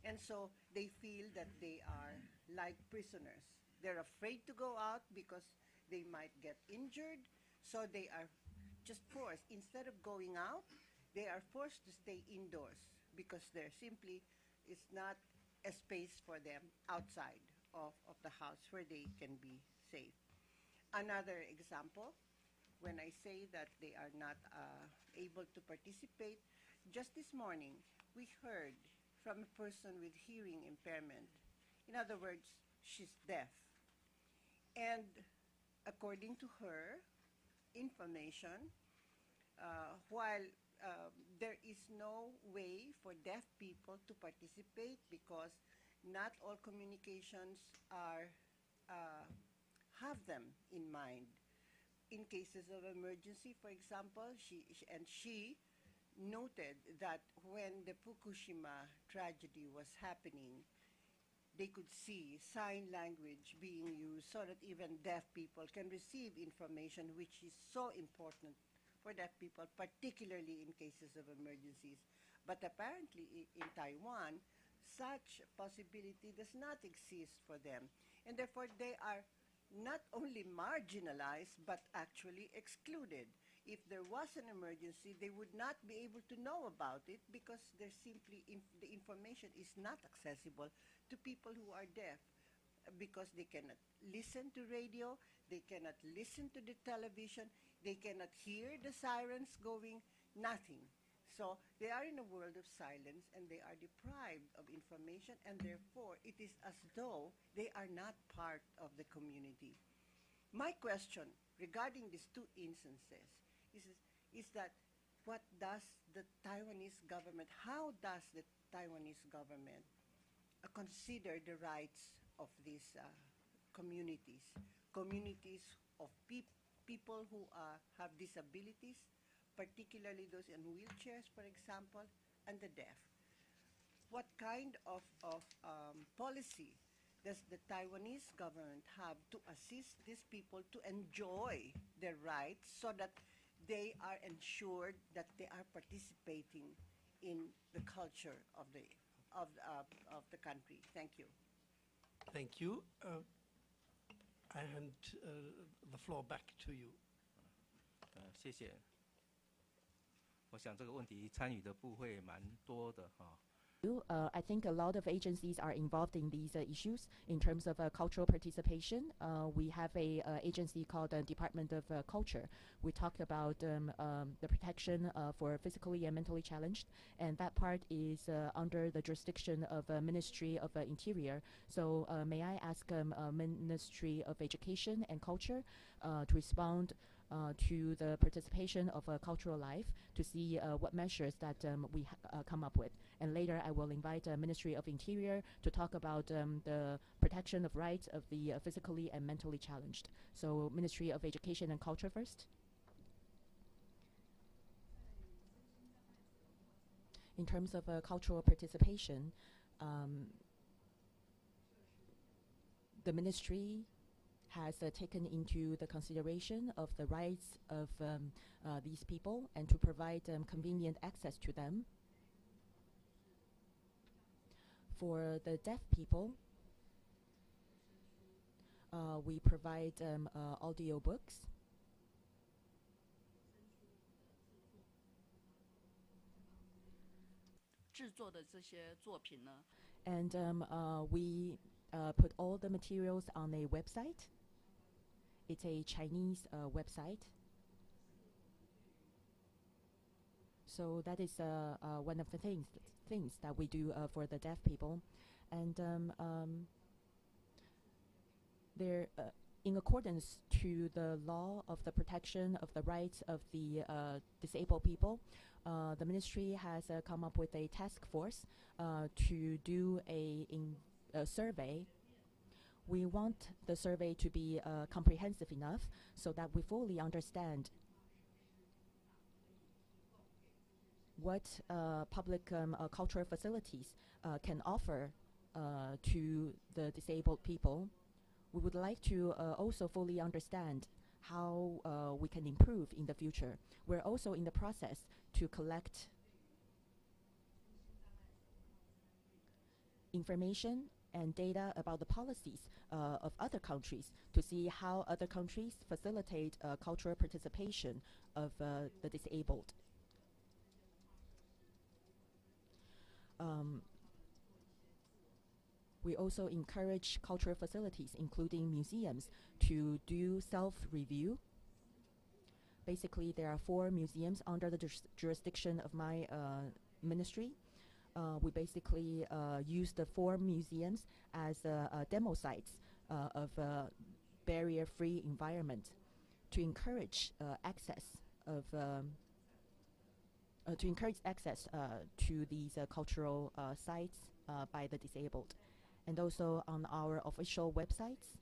And so they feel that they are like prisoners. They're afraid to go out because they might get injured, so they are just forced. Instead of going out, they are forced to stay indoors because there simply is not a space for them outside of the house where they can be safe. Another example, when I say that they are not able to participate, just this morning we heard from a person with hearing impairment. In other words, she's deaf. And according to her information, while there is no way for deaf people to participate because not all communications have them in mind. In cases of emergency, for example, she noted that when the Fukushima tragedy was happening, they could see sign language being used so that even deaf people can receive information, which is so important for deaf people, particularly in cases of emergencies. But apparently in Taiwan, such possibility does not exist for them. And therefore they are not only marginalized, but actually excluded. If there was an emergency, they would not be able to know about it because they're simply the information is not accessible to people who are deaf, because they cannot listen to radio, they cannot listen to the television, they cannot hear the sirens going, nothing. So they are in a world of silence and they are deprived of information, and therefore it is as though they are not part of the community. My question regarding these two instances is that what does the Taiwanese government, how does the Taiwanese government consider the rights of these communities of people who have disabilities, particularly those in wheelchairs, for example, and the deaf? What kind of policy does the Taiwanese government have to assist these people to enjoy their rights so that they are ensured that they are participating in the culture of the country? Thank you. Thank you. I hand the floor back to you. 谢谢。我想这个问题参与的部会蛮多的哈。I think a lot of agencies are involved in these issues in terms of cultural participation. We have a agency called the Department of Culture. We talk about the protection for physically and mentally challenged, and that part is under the jurisdiction of Ministry of Interior. So may I ask Ministry of Education and Culture to respond to the participation of cultural life, to see what measures that we come up with. And later I will invite Ministry of Interior to talk about the protection of rights of the physically and mentally challenged. So Ministry of Education and Culture first. In terms of cultural participation, the ministry has taken into the consideration of the rights of these people and to provide convenient access to them. For the deaf people, we provide audio books. And we put all the materials on a website. It's a Chinese website. So that is one of the things that we do for the deaf people. And there, in accordance to the law of the protection of the rights of the disabled people, the ministry has come up with a task force to do a survey. We want the survey to be comprehensive enough so that we fully understand what public cultural facilities can offer to the disabled people. We would like to also fully understand how we can improve in the future. We're also in the process to collect information and data about the policies of other countries to see how other countries facilitate cultural participation of the disabled. We also encourage cultural facilities, including museums, to do self-review. Basically, there are 4 museums under the jurisdiction of my ministry. We basically use the 4 museums as demo sites of barrier-free environment to encourage access of to these cultural sites by the disabled. And also on our official websites,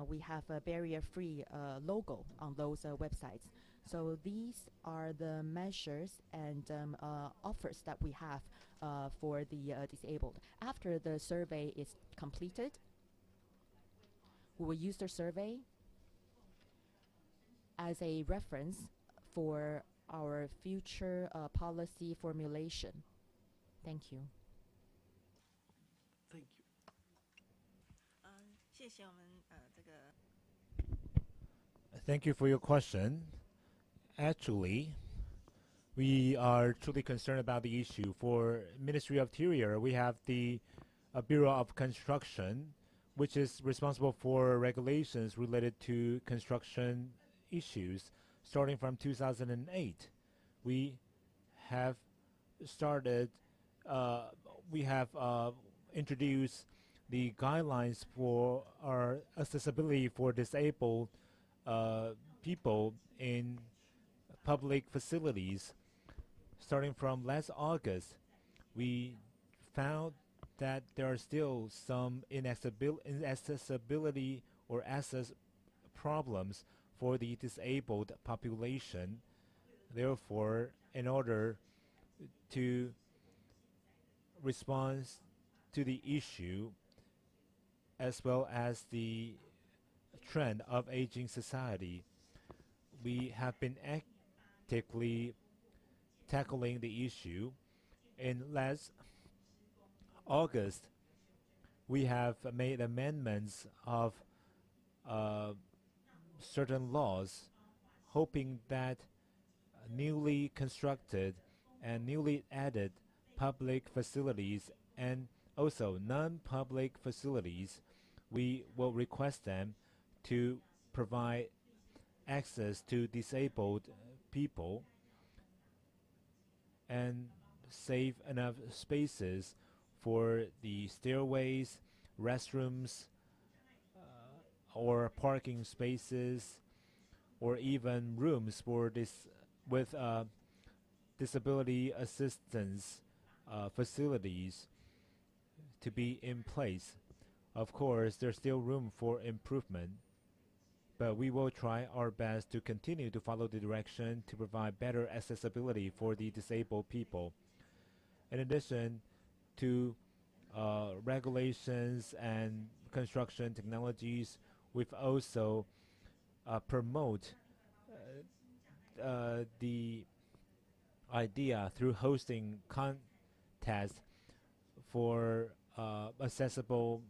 we have a barrier-free logo on those websites. So these are the measures and offers that we have for the disabled. After the survey is completed, we will use the survey as a reference for our future policy formulation. Thank you. Thank you. 谢谢我们这个 Thank you for your question. Actually, we are truly concerned about the issue. For Ministry of Interior, we have the Bureau of Construction, which is responsible for regulations related to construction issues. Starting from 2008, we have started, we have introduced the guidelines for our accessibility for disabled people in public facilities. Starting from last August, we found that there are still some inaccessibility or access problems for the disabled population. Therefore, in order to respond to the issue as well as the trend of aging society, we have been actively tackling the issue. In last August, we have made amendments of certain laws, hoping that newly constructed and newly added public facilities and also non-public facilities, we will request them to provide access to disabled people and save enough spaces for the stairways, restrooms, or parking spaces, or even rooms for with disability assistance facilities to be in place. Of course, there's still room for improvement, but we will try our best to continue to follow the direction to provide better accessibility for the disabled people. In addition to regulations and construction technologies, we've also promote the idea through hosting contests for accessible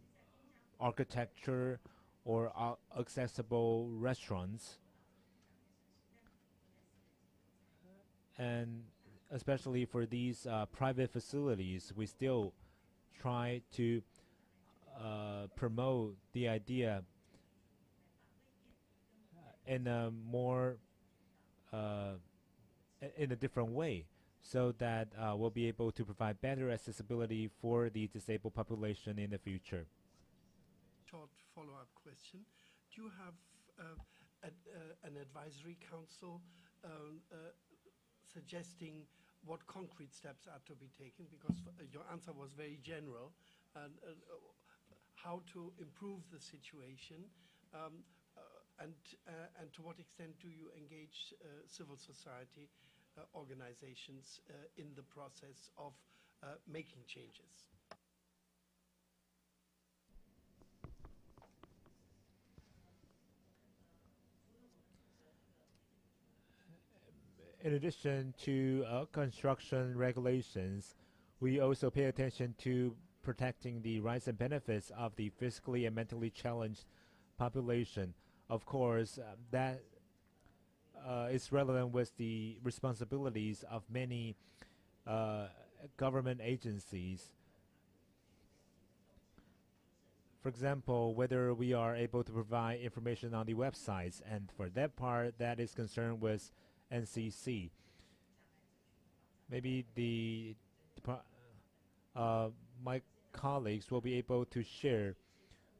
architecture or accessible restaurants, and especially for these private facilities, we still try to promote the idea in a more in a different way, so that we'll be able to provide better accessibility for the disabled population in the future. Short follow-up question. Do you have an advisory council suggesting what concrete steps are to be taken? Because your answer was very general. And how to improve the situation, and to what extent do you engage civil society organizations in the process of making changes? In addition to construction regulations, we also pay attention to protecting the rights and benefits of the physically and mentally challenged population. Of course, that is relevant with the responsibilities of many government agencies. For example, whether we are able to provide information on the websites, and for that part, that is concerned with NCC. Maybe my colleagues will be able to share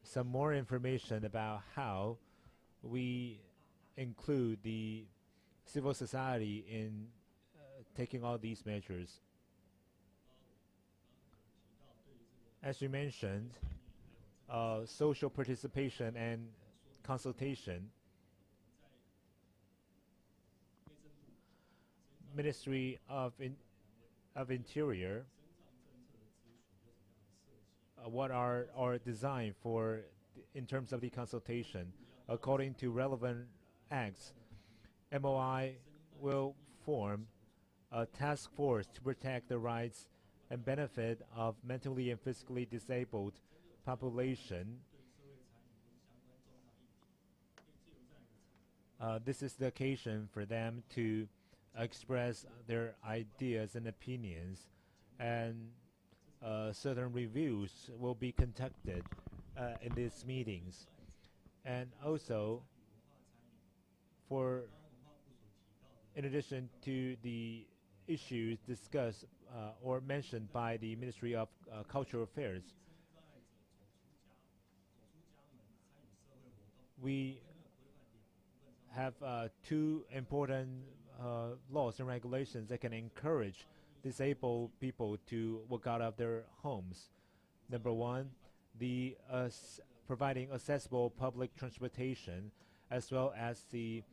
some more information about how we include the civil society in taking all these measures. As you mentioned, social participation and consultation. Ministry of Interior, what are designed for in terms of the consultation? According to relevant acts, MOI will form a task force to protect the rights and benefit of mentally and physically disabled population. This is the occasion for them to express their ideas and opinions, and certain reviews will be conducted in these meetings. And also, in addition to the issues discussed or mentioned by the Ministry of Cultural Affairs, we have two important laws and regulations that can encourage disabled people to work out of their homes. Number one, the providing accessible public transportation, as well as the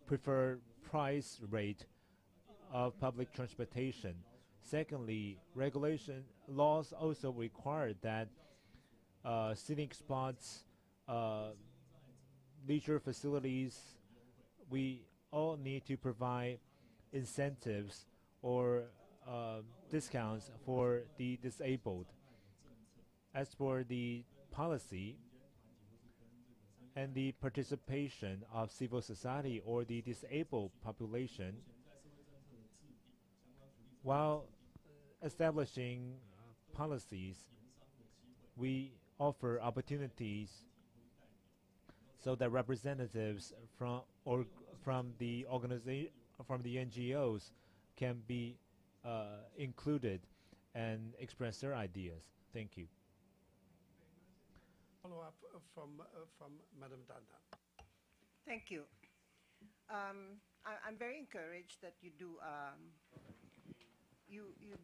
preferred price rate of public transportation. Secondly, laws also require that scenic spots, leisure facilities, we all need to provide incentives or discounts for the disabled. As for the policy and the participation of civil society or the disabled population, while establishing policies, we offer opportunities so that representatives from the NGOs can be included and express their ideas. Thank you. Follow up from Madam Dandan. Thank you. I'm very encouraged that you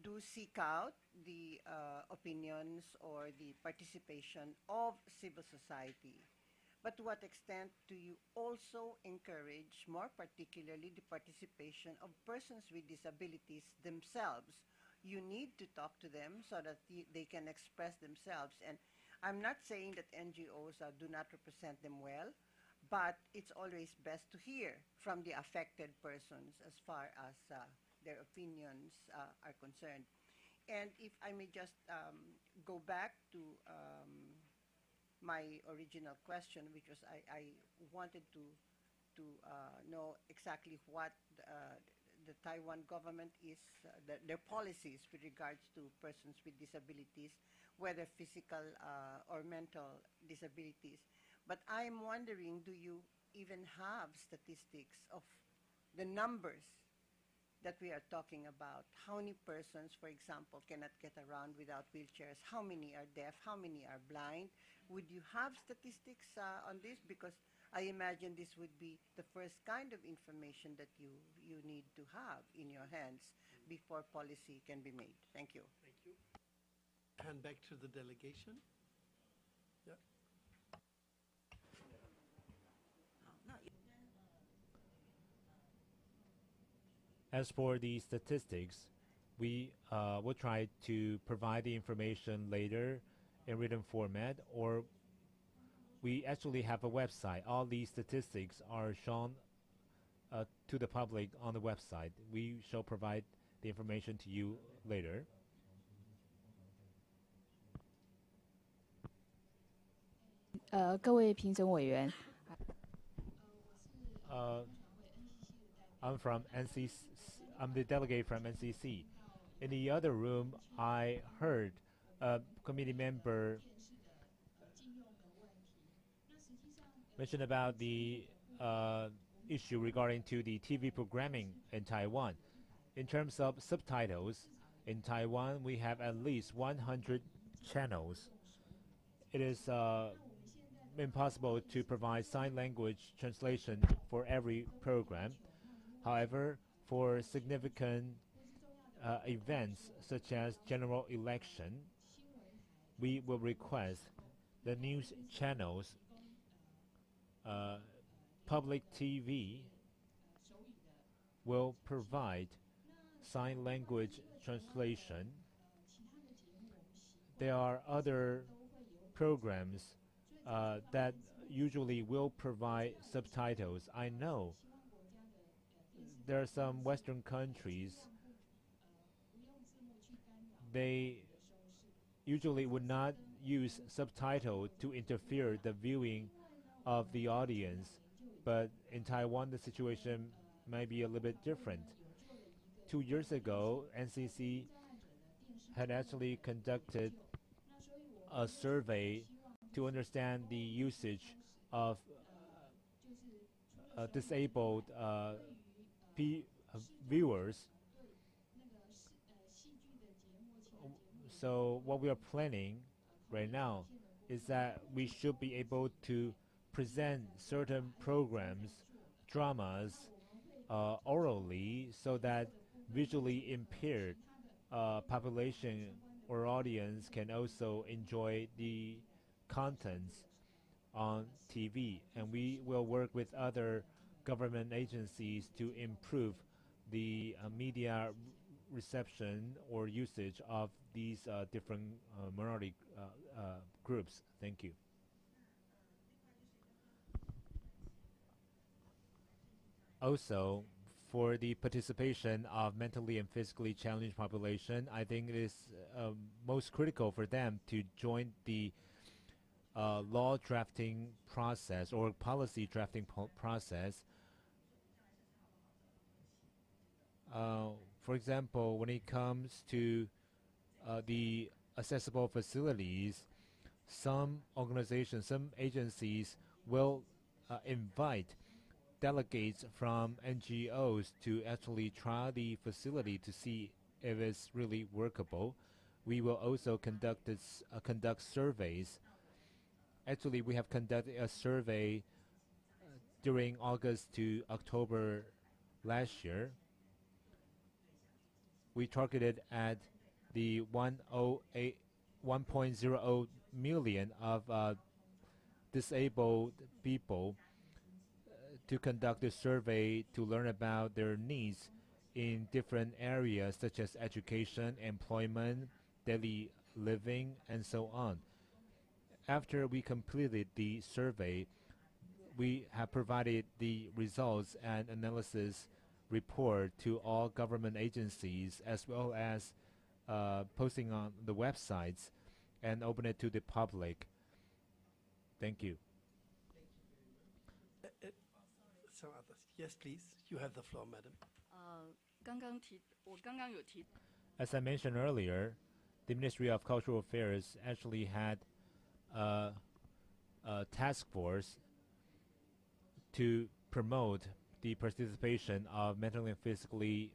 do seek out the opinions or the participation of civil society. But to what extent do you also encourage, more particularly, the participation of persons with disabilities themselves? You need to talk to them so that they can express themselves. And I'm not saying that NGOs do not represent them well, but it's always best to hear from the affected persons as far as their opinions are concerned. And if I may just go back to my original question, which was I wanted to know exactly what the Taiwan government is, their policies with regards to persons with disabilities, whether physical or mental disabilities. But I'm wondering, do you even have statistics of the numbers that we are talking about, how many persons, for example, cannot get around without wheelchairs, how many are deaf, how many are blind? Would you have statistics on this? Because I imagine this would be the first kind of information that you need to have in your hands before policy can be made. Thank you. Thank you. And back to the delegation. Yeah. As for the statistics, we will try to provide the information later in written format, or we actually have a website. All these statistics are shown to the public on the website. We shall provide the information to you later. I'm the delegate from NCC. In the other room, I heard a committee member mention about the issue regarding to the TV programming in Taiwan. In terms of subtitles, in Taiwan, we have at least 100 channels. It is impossible to provide sign language translation for every program. However, for significant events such as general election, we will request the news channels, public TV will provide sign language translation. There are other programs that usually will provide subtitles. I know there are some Western countries, they usually would not use subtitle to interfere the viewing of the audience, but in Taiwan the situation may be a little bit different. 2 years ago, NCC had actually conducted a survey to understand the usage of disabled viewers. So what we are planning right now is that we should be able to present certain programs, dramas, orally, so that visually impaired population or audience can also enjoy the contents on TV. And we will work with other government agencies to improve the media reception or usage of these different minority groups. Thank you. Also, for the participation of mentally and physically challenged population, I think it is most critical for them to join the law drafting process or policy drafting process. For example, when it comes to the accessible facilities, some organizations, some agencies will invite delegates from NGOs to actually try the facility to see if it's really workable. We will also conduct surveys. Actually, we have conducted a survey during August to October last year. We targeted at the 1.08 million of disabled people to conduct a survey to learn about their needs in different areas such as education, employment, daily living, and so on. After we completed the survey, we have provided the results and analysis report to all government agencies, as well as posting on the websites and open it to the public. Thank you. Some others. Yes, please. You have the floor, madam. As I mentioned earlier, the Ministry of Cultural Affairs actually had a task force to promote the participation of mentally and physically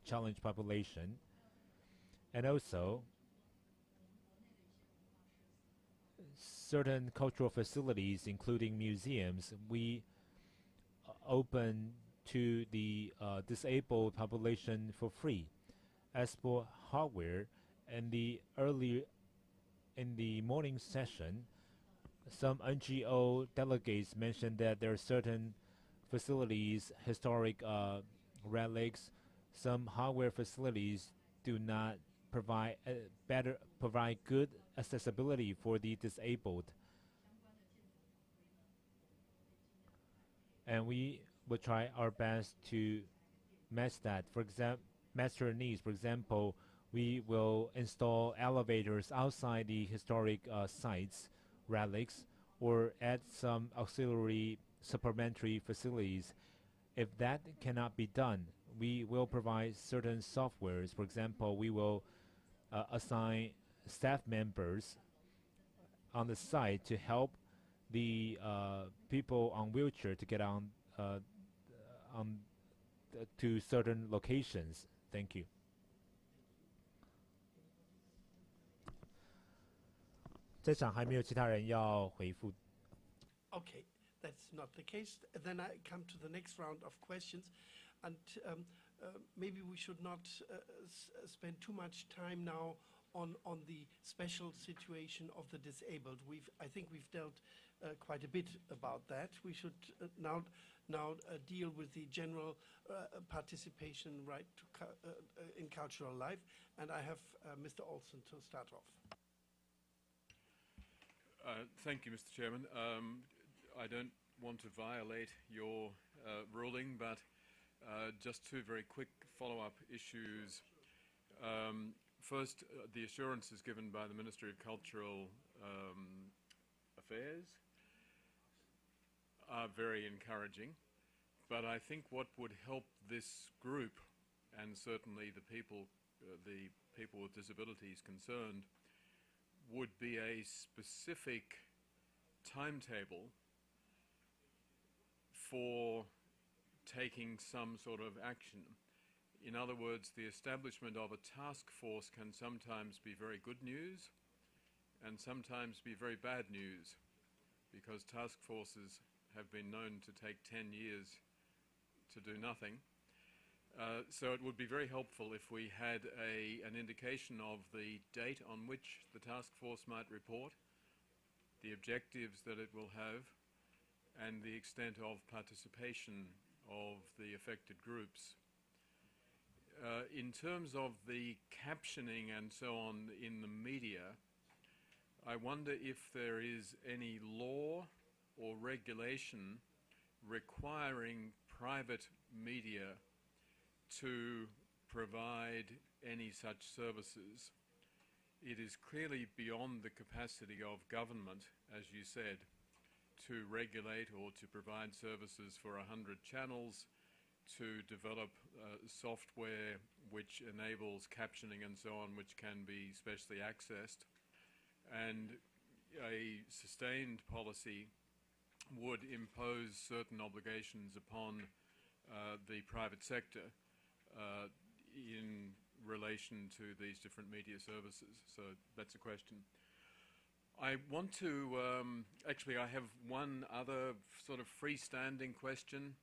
challenged population. And also, certain cultural facilities, including museums, we open to the disabled population for free. As for hardware, in the morning session, some NGO delegates mentioned that there are certain facilities, historic relics, some hardware facilities do not provide good accessibility for the disabled. And we will try our best to match that. For example, match their needs. For example, we will install elevators outside the historic sites, relics, or add some auxiliary supplementary facilities. If that cannot be done, we will provide certain softwares. For example, we will assign staff members on the site to help the people on wheelchair to get on to certain locations. Thank you. Okay, that's not the case. Then I come to the next round of questions, and maybe we should not spend too much time now on the special situation of the disabled. I think we've dealt quite a bit about that. We should now deal with the general participation right to in cultural life, and I have Mr. Alston to start off. Thank you, Mr. Chairman. I don't want to violate your ruling, but just two very quick follow-up issues. First, the assurances given by the Ministry of Cultural Affairs are very encouraging, but I think what would help this group, and certainly the people with disabilities concerned, would be a specific timetable for taking some sort of action. In other words, the establishment of a task force can sometimes be very good news and sometimes be very bad news, because task forces have been known to take 10 years to do nothing. So it would be very helpful if we had an indication of the date on which the task force might report, the objectives that it will have, and the extent of participation of the affected groups. In terms of the captioning and so on in the media, I wonder if there is any law or regulation requiring private media to provide any such services. It is clearly beyond the capacity of government, as you said, to regulate or to provide services for 100 channels, to develop software which enables captioning and so on, which can be specially accessed. And a sustained policy would impose certain obligations upon the private sector in relation to these different media services. So that's a question. I want to, actually I have one other sort of freestanding question,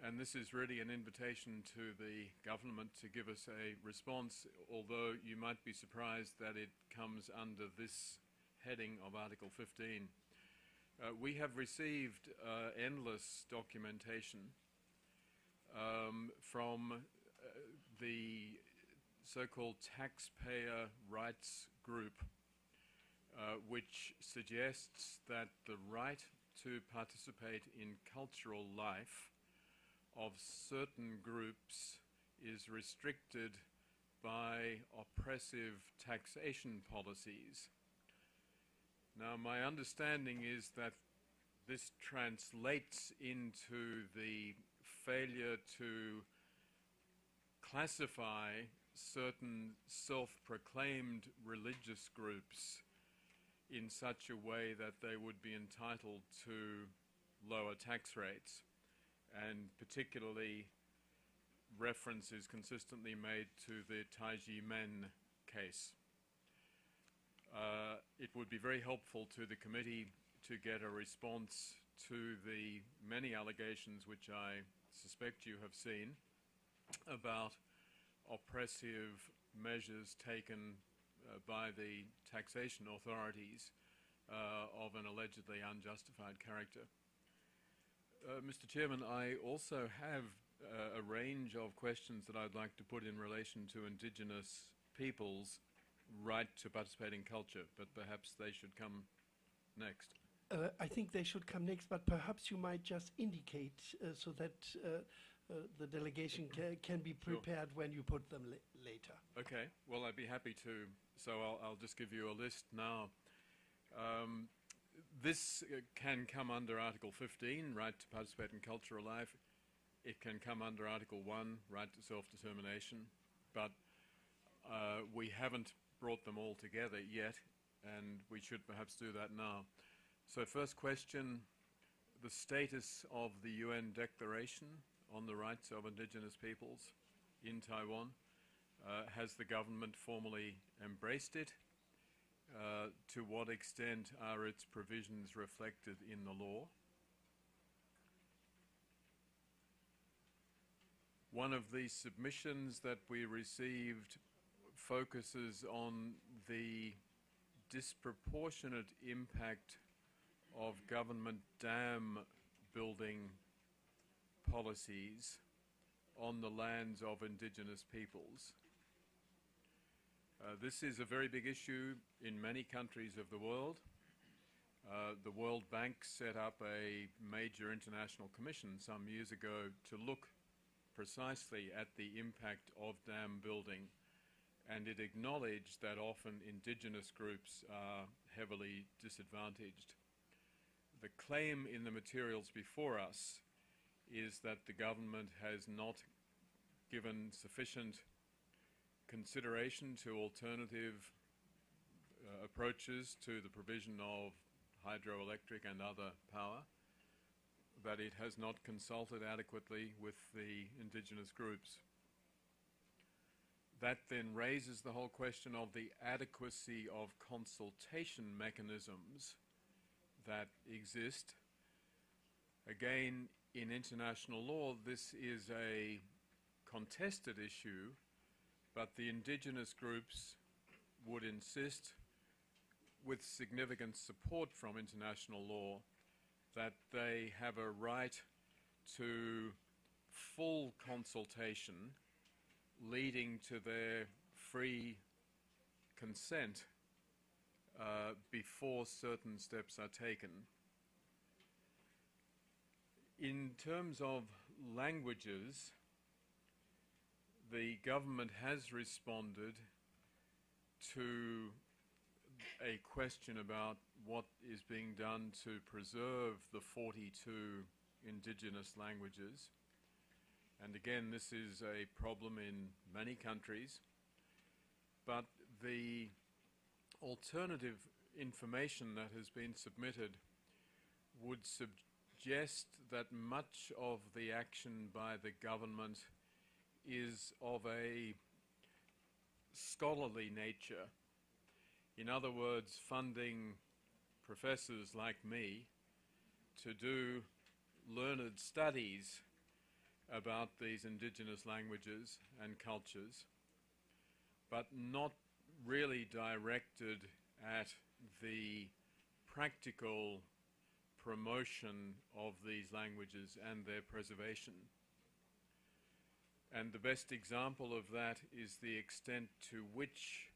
and this is really an invitation to the government to give us a response, although you might be surprised that it comes under this heading of Article 15. We have received endless documentation from the so-called taxpayer rights group, which suggests that the right to participate in cultural life of certain groups is restricted by oppressive taxation policies. Now, my understanding is that this translates into the failure to classify certain self-proclaimed religious groups in such a way that they would be entitled to lower tax rates. and particularly reference is consistently made to the Taiji Men case. It would be very helpful to the committee to get a response to the many allegations which I suspect you have seen about oppressive measures taken by the taxation authorities of an allegedly unjustified character. Mr. Chairman, I also have a range of questions that I'd like to put in relation to Indigenous peoples' right to participate in culture, but perhaps they should come next. I think they should come next, but perhaps you might just indicate so that the delegation can be prepared when you put them later. Okay, well, I'd be happy to. So I'll just give you a list now. This can come under Article 15, right to participate in cultural life. It can come under Article 1, right to self-determination. But we haven't brought them all together yet, and we should perhaps do that now. So first question, the status of the UN Declaration on the Rights of Indigenous Peoples in Taiwan. Has the government formally embraced it? To what extent are its provisions reflected in the law? One of the submissions that we received focuses on the disproportionate impact of government dam building policies on the lands of indigenous peoples. This is a very big issue in many countries of the world. The World Bank set up a major international commission some years ago to look precisely at the impact of dam building, and it acknowledged that often indigenous groups are heavily disadvantaged. The claim in the materials before us is that the government has not given sufficient consideration to alternative approaches to the provision of hydroelectric and other power, that it has not consulted adequately with the indigenous groups. That then raises the whole question of the adequacy of consultation mechanisms that exist. Again, in international law, this is a contested issue, but the indigenous groups would insist, with significant support from international law, that they have a right to full consultation leading to their free consent before certain steps are taken. In terms of languages, the government has responded to a question about what is being done to preserve the 42 indigenous languages. And again, this is a problem in many countries, but the alternative information that has been submitted would suggest that much of the action by the government is of a scholarly nature. In other words, funding professors like me to do learned studies about these indigenous languages and cultures, but not really directed at the practical promotion of these languages and their preservation. And the best example of that is the extent to which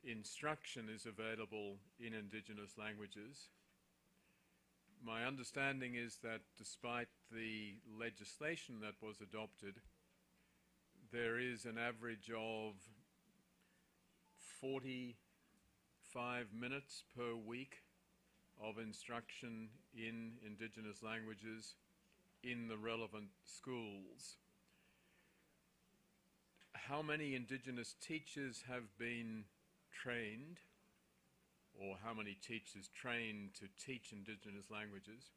instruction is available in indigenous languages. My understanding is that despite the legislation that was adopted, there is an average of 45 minutes per week of instruction in indigenous languages in the relevant schools. How many indigenous teachers have been trained, or how many teachers trained to teach indigenous languages?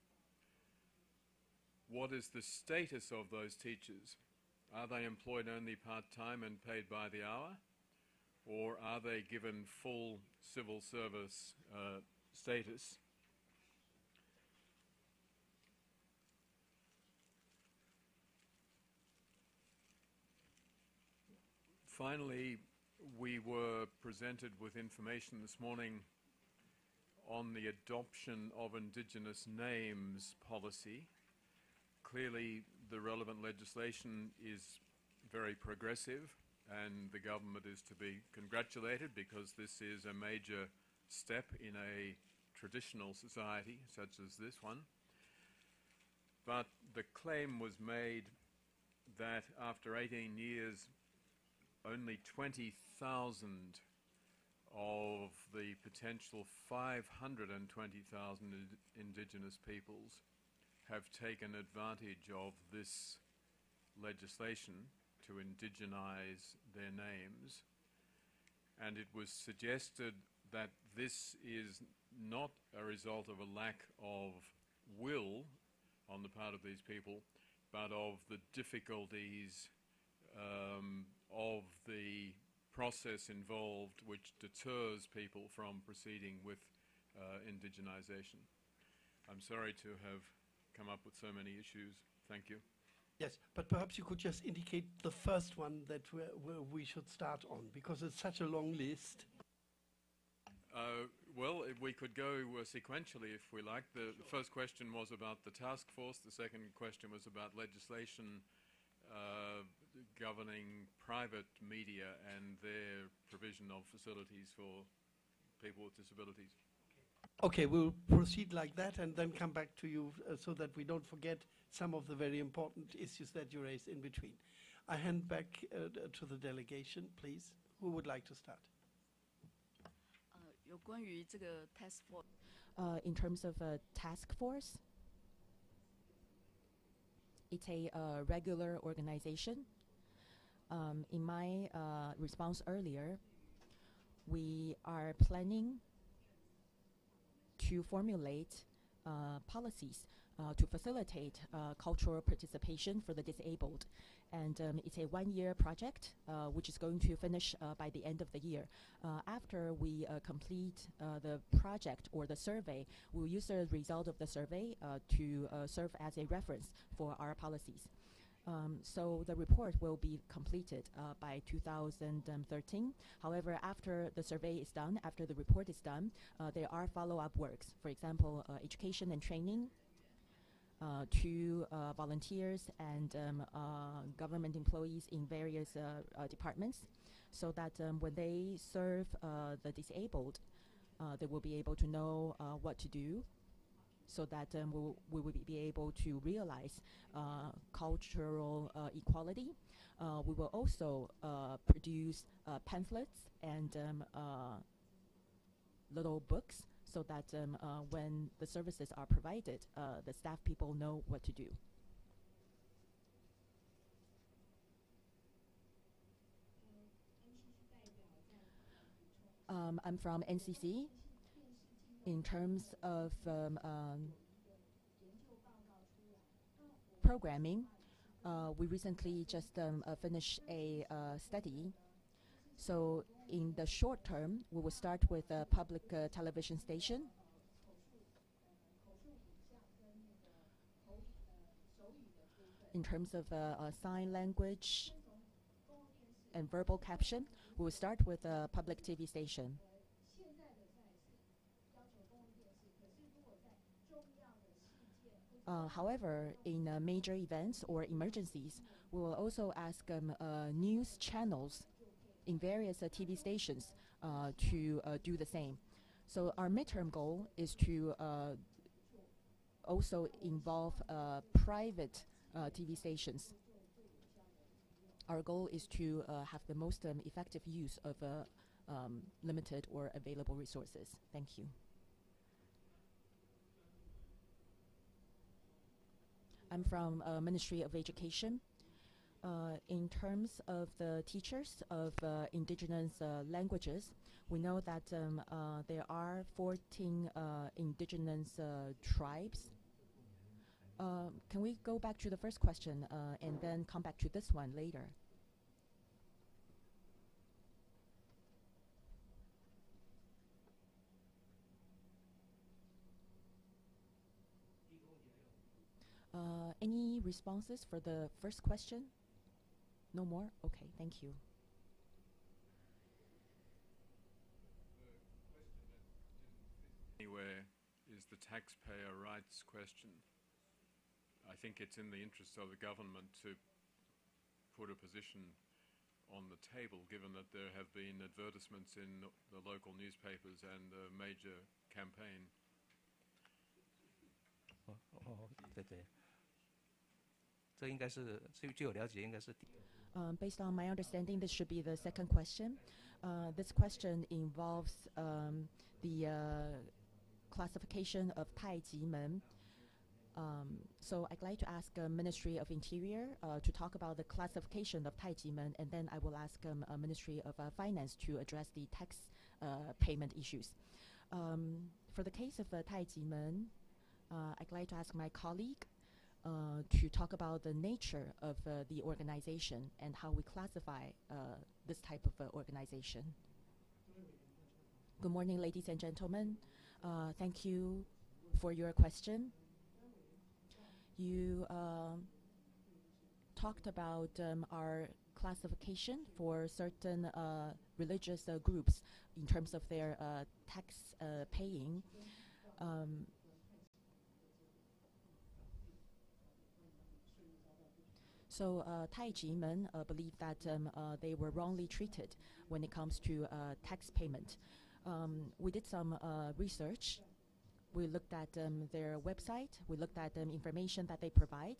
what is the status of those teachers? Are they employed only part-time and paid by the hour? Or are they given full civil service status? Finally, we were presented with information this morning on the adoption of Indigenous names policy. Clearly, the relevant legislation is very progressive, and the government is to be congratulated because this is a major step in a traditional society such as this one. But the claim was made that after 18 years, only 20,000 of the potential 520,000 Indigenous peoples have taken advantage of this legislation to indigenize their names. And it was suggested that this is not a result of a lack of will on the part of these people, but of the difficulties of the process involved, which deters people from proceeding with indigenization. I'm sorry to have come up with so many issues. Thank you. Yes, but perhaps you could just indicate the first one that we should start on, because it's such a long list. Well, we could go sequentially if we like. The first question was about the task force. The second question was about legislation governing private media and their provision of facilities for people with disabilities. Okay, we'll proceed like that and then come back to you so that we don't forget some of the very important issues that you raised in between. I hand back to the delegation, please. Who would like to start? 有关于这个 task force， in terms of a task force, it's a regular organization. In my response earlier, we are planning to formulate policies to facilitate cultural participation for the disabled. And it's a one-year project which is going to finish by the end of the year. After we complete the project or the survey, we'll use the result of the survey to serve as a reference for our policies. So the report will be completed by 2013. However, after the survey is done, after the report is done, there are follow-up works. For example, education and training to volunteers and government employees in various departments, so that when they serve the disabled, they will be able to know what to do, so that we will be able to realize cultural equality. We will also produce pamphlets and little books, so that when the services are provided, the staff people know what to do. I'm from NCC. In terms of programming, we recently just finished a study. So in the short term, we will start with a public television station. In terms of sign language and verbal caption, we will start with a public TV station. However, in major events or emergencies, we will also ask news channels in various TV stations to do the same. So our midterm goal is to also involve private TV stations. Our goal is to have the most effective use of limited or available resources. Thank you. I'm from Ministry of Education. In terms of the teachers of indigenous languages, we know that there are 14 indigenous tribes Can we go back to the first question and then come back to this one later? Any responses for the first question? No more? Okay, thank you. Anywhere is the taxpayer rights question. I think it's in the interest of the government to put a position on the table, given that there have been advertisements in the local newspapers and a major campaign. Based on my understanding, this should be the second question. This question involves the classification of Taijimen. So I'd like to ask Ministry of Interior to talk about the classification of Taijimen, and then I will ask Ministry of Finance to address the tax payment issues. For the case of Taijimen, I'd like to ask my colleague to talk about the nature of the organization and how we classify this type of organization. Good morning, ladies and gentlemen. Thank you for your question. You talked about our classification for certain religious groups in terms of their tax paying. So Taijimen believe that they were wrongly treated when it comes to tax payment. We did some research. We looked at their website. We looked at information that they provide.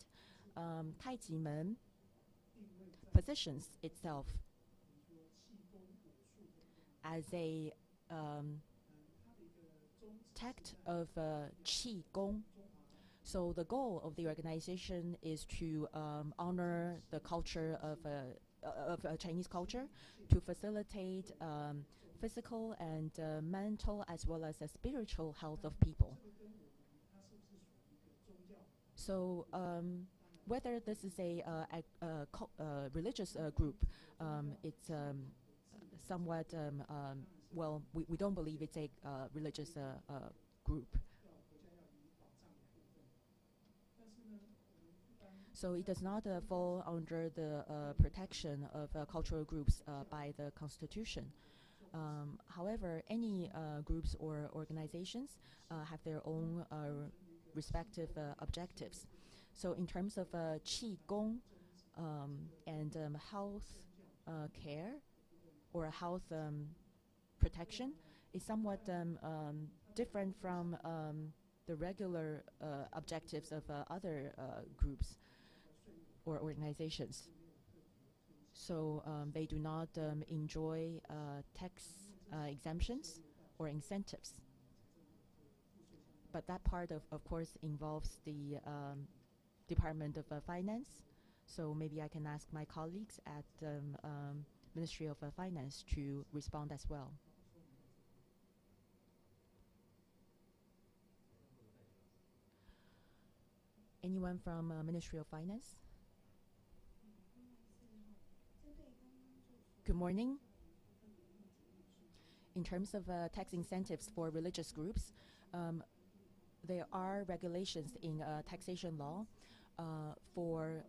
Taijimen positions itself as a sect of Qi Gong. So the goal of the organization is to honor the culture of Chinese culture, to facilitate physical and mental as well as spiritual health of people. So whether this is a religious group, it's somewhat, well, we don't believe it's a religious group. So it does not fall under the protection of cultural groups by the Constitution. However, any groups or organizations have their own respective objectives. So in terms of Qi Gong and health care or health protection is somewhat different from the regular objectives of other groups or organizations. So they do not enjoy tax exemptions or incentives. But that part, of course, involves the Department of Finance. So maybe I can ask my colleagues at Ministry of Finance to respond as well. Anyone from Ministry of Finance? Good morning. In terms of tax incentives for religious groups, there are regulations in taxation law for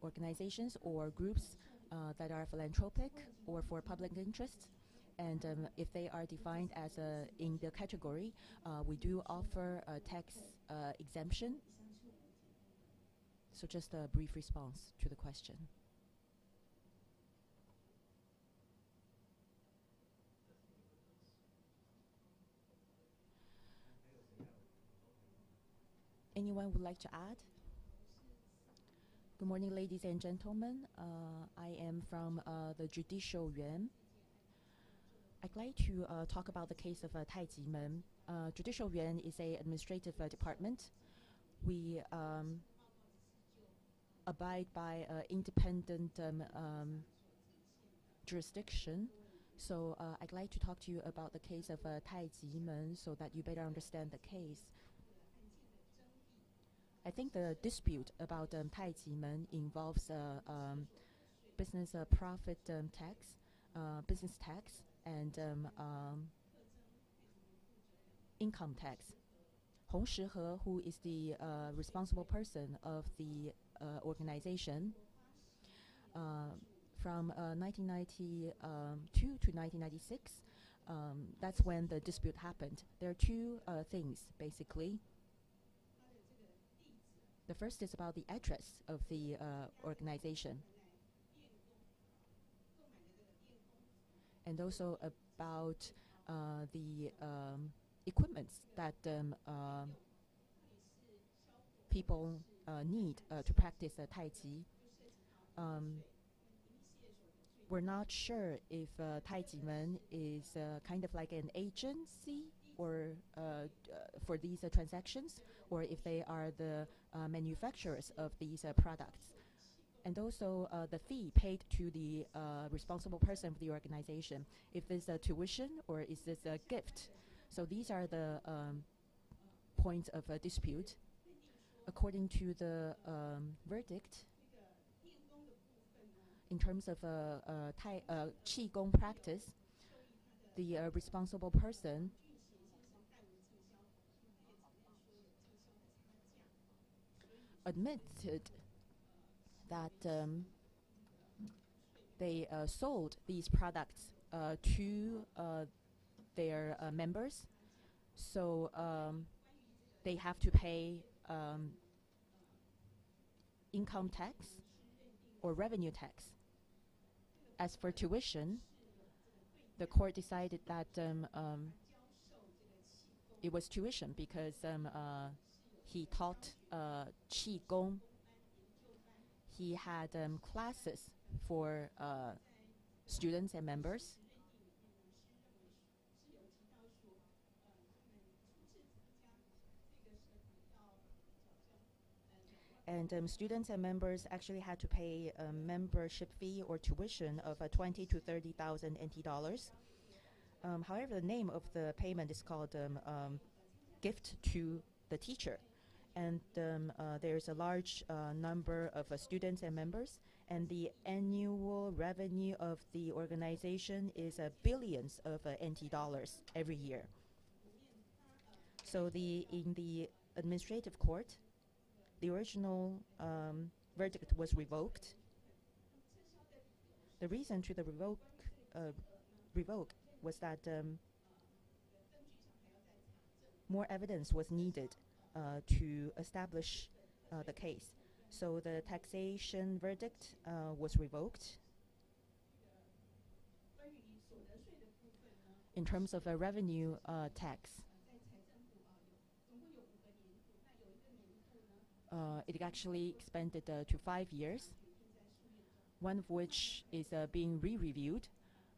organizations or groups that are philanthropic or for public interest. And if they are defined as in the category, we do offer a tax exemption. So just a brief response to the question. Anyone would like to add? Good morning, ladies and gentlemen. I am from the Judicial Yuan. I'd like to talk about the case of Taijimen. Judicial Yuan is an administrative department. We abide by independent jurisdiction. So I'd like to talk to you about the case of Taijimen so that you better understand the case. I think the dispute about Taijimen involves business profit tax, business tax, and income tax. Hong Shihe, who is the responsible person of the organization, from 1992 to 1996, that's when the dispute happened. There are two things, basically. The first is about the address of the organization, and also about the equipment that people need to practice Tai Chi. We're not sure if Taijimen is kind of like an agency or for these transactions, or if they are the manufacturers of these products. And also the fee paid to the responsible person of the organization, if this is a tuition or is this a gift. So these are the points of dispute. According to the verdict, in terms of Qigong practice, the responsible person admitted that they sold these products to their members, so they have to pay income tax or revenue tax. As for tuition, the court decided that it was tuition because he taught Qigong. He had classes for students and members. And students and members actually had to pay a membership fee or tuition of 20 to 30,000 NT dollars. However, the name of the payment is called gift to the teacher. And there's a large number of students and members, and the annual revenue of the organization is billions of NT dollars every year. So in the administrative court, the original verdict was revoked. The reason to the revoke was that more evidence was needed to establish the case. So the taxation verdict was revoked. In terms of a revenue tax, it actually expanded to 5 years, one of which is being re-reviewed.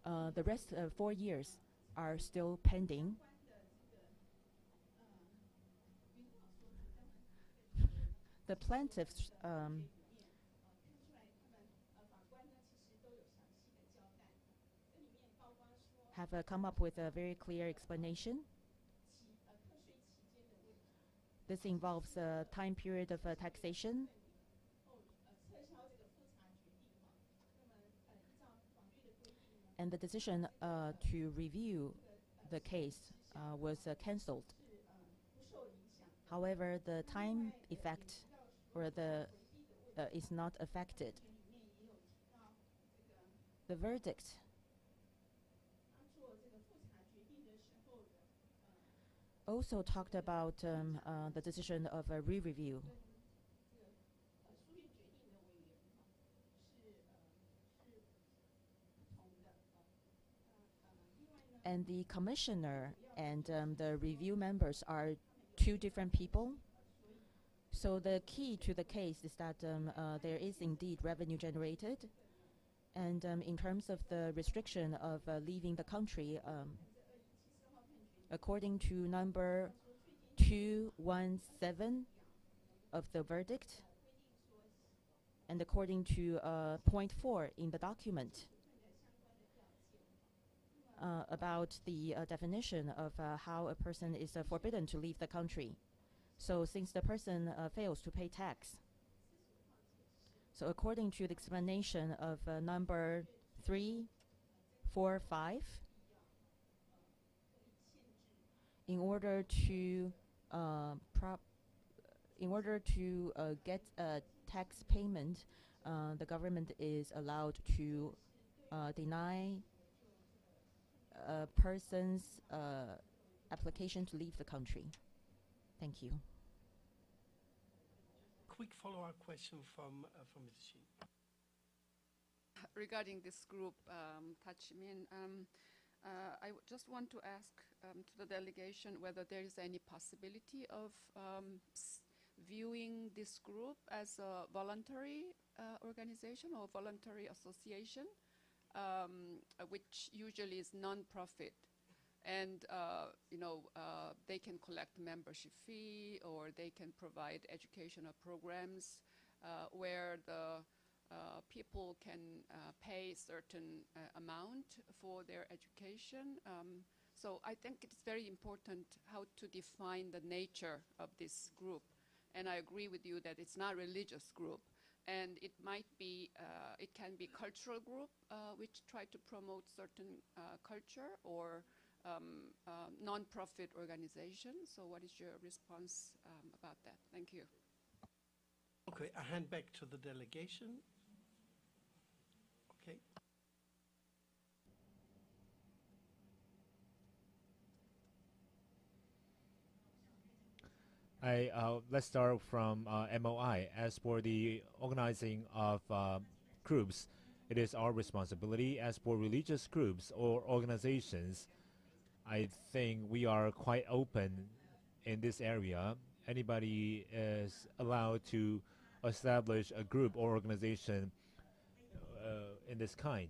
The rest 4 years are still pending. The plaintiffs have come up with a very clear explanation. This involves a time period of taxation. And the decision to review the case was cancelled. However, the time effect or the is not affected. The verdict also talked about the decision of a re-review. And the commissioner and the review members are two different people. So the key to the case is that there is indeed revenue generated. And in terms of the restriction of leaving the country, according to number 217 of the verdict, and according to point 4 in the document, about the definition of how a person is forbidden to leave the country. So since the person fails to pay tax, so according to the explanation of number 3, 4, 5, in order to get a tax payment, the government is allowed to deny a person's application to leave the country. Thank you. Quick follow-up question from Mrs. Shin. Regarding this group, Tachimin, I just want to ask to the delegation whether there is any possibility of viewing this group as a voluntary organization or voluntary association, which usually is non-profit. And, they can collect membership fee, or they can provide educational programs where the people can pay certain amount for their education. So I think it's very important how to define the nature of this group. And I agree with you that it's not a religious group. And it might be, it can be cultural group which try to promote certain culture, or non-profit organization. So what is your response about that? Thank you. Okay, I hand back to the delegation. Okay. Let's start from MOI. As for the organizing of groups, it is our responsibility. As for religious groups or organizations, I think we are quite open in this area. Anybody is allowed to establish a group or organization in this kind.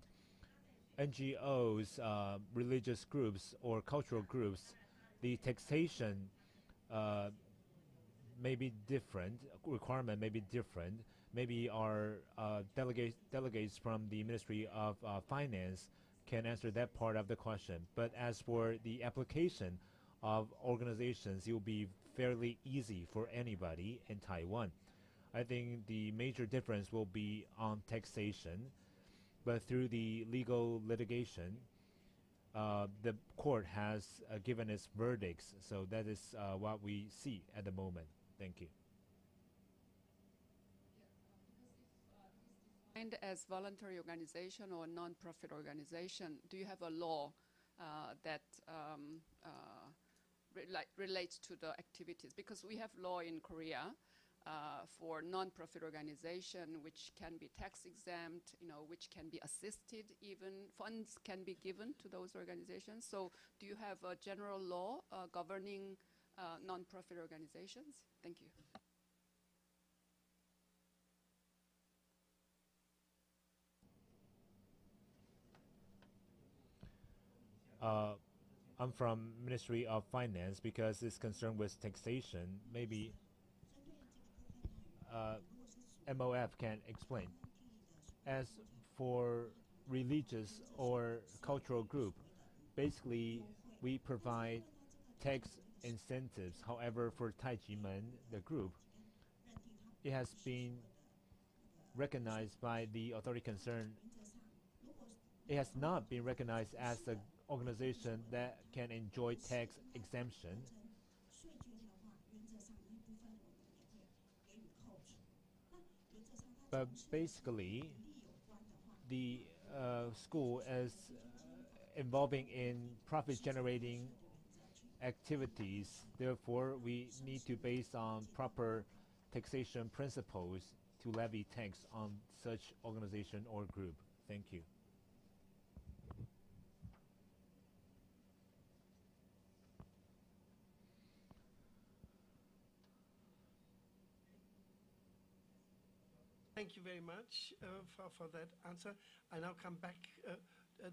NGOs, religious groups or cultural groups, the taxation may be different, requirement may be different. Maybe our delegates from the Ministry of Finance can answer that part of the question. But as for the application of organizations, it will be fairly easy for anybody in Taiwan. I think the major difference will be on taxation, but through the legal litigation, the court has given its verdicts, so that is what we see at the moment. Thank you. And as voluntary organization or non-profit organization, do you have a law that relates to the activities? Because we have law in Korea for non-profit organization, which can be tax exempt, which can be assisted, even funds can be given to those organizations. So do you have a general law governing non-profit organizations? Thank you. I'm from Ministry of Finance because it's concerned with taxation. Maybe MOF can explain. As for religious or cultural group, basically we provide tax incentives. However, for Taijimen, the group, it has been recognized by the authority concerned. It has not been recognized as an organization that can enjoy tax exemption. But basically, the school is involving in profit-generating activities. Therefore, we need to base on proper taxation principles to levy tax on such organization or group. Thank you. Thank you very much for that answer. I now come back.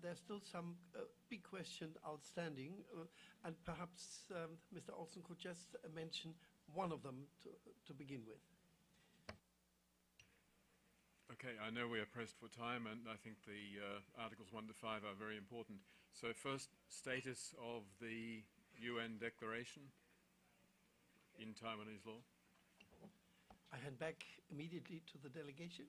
There's still some big questions outstanding, and perhaps Mr. Alston could just mention one of them to begin with. Okay, I know we are pressed for time, and I think the Articles 1 to 5 are very important. So first, status of the UN declaration. in Taiwanese law? I hand back immediately to the delegation.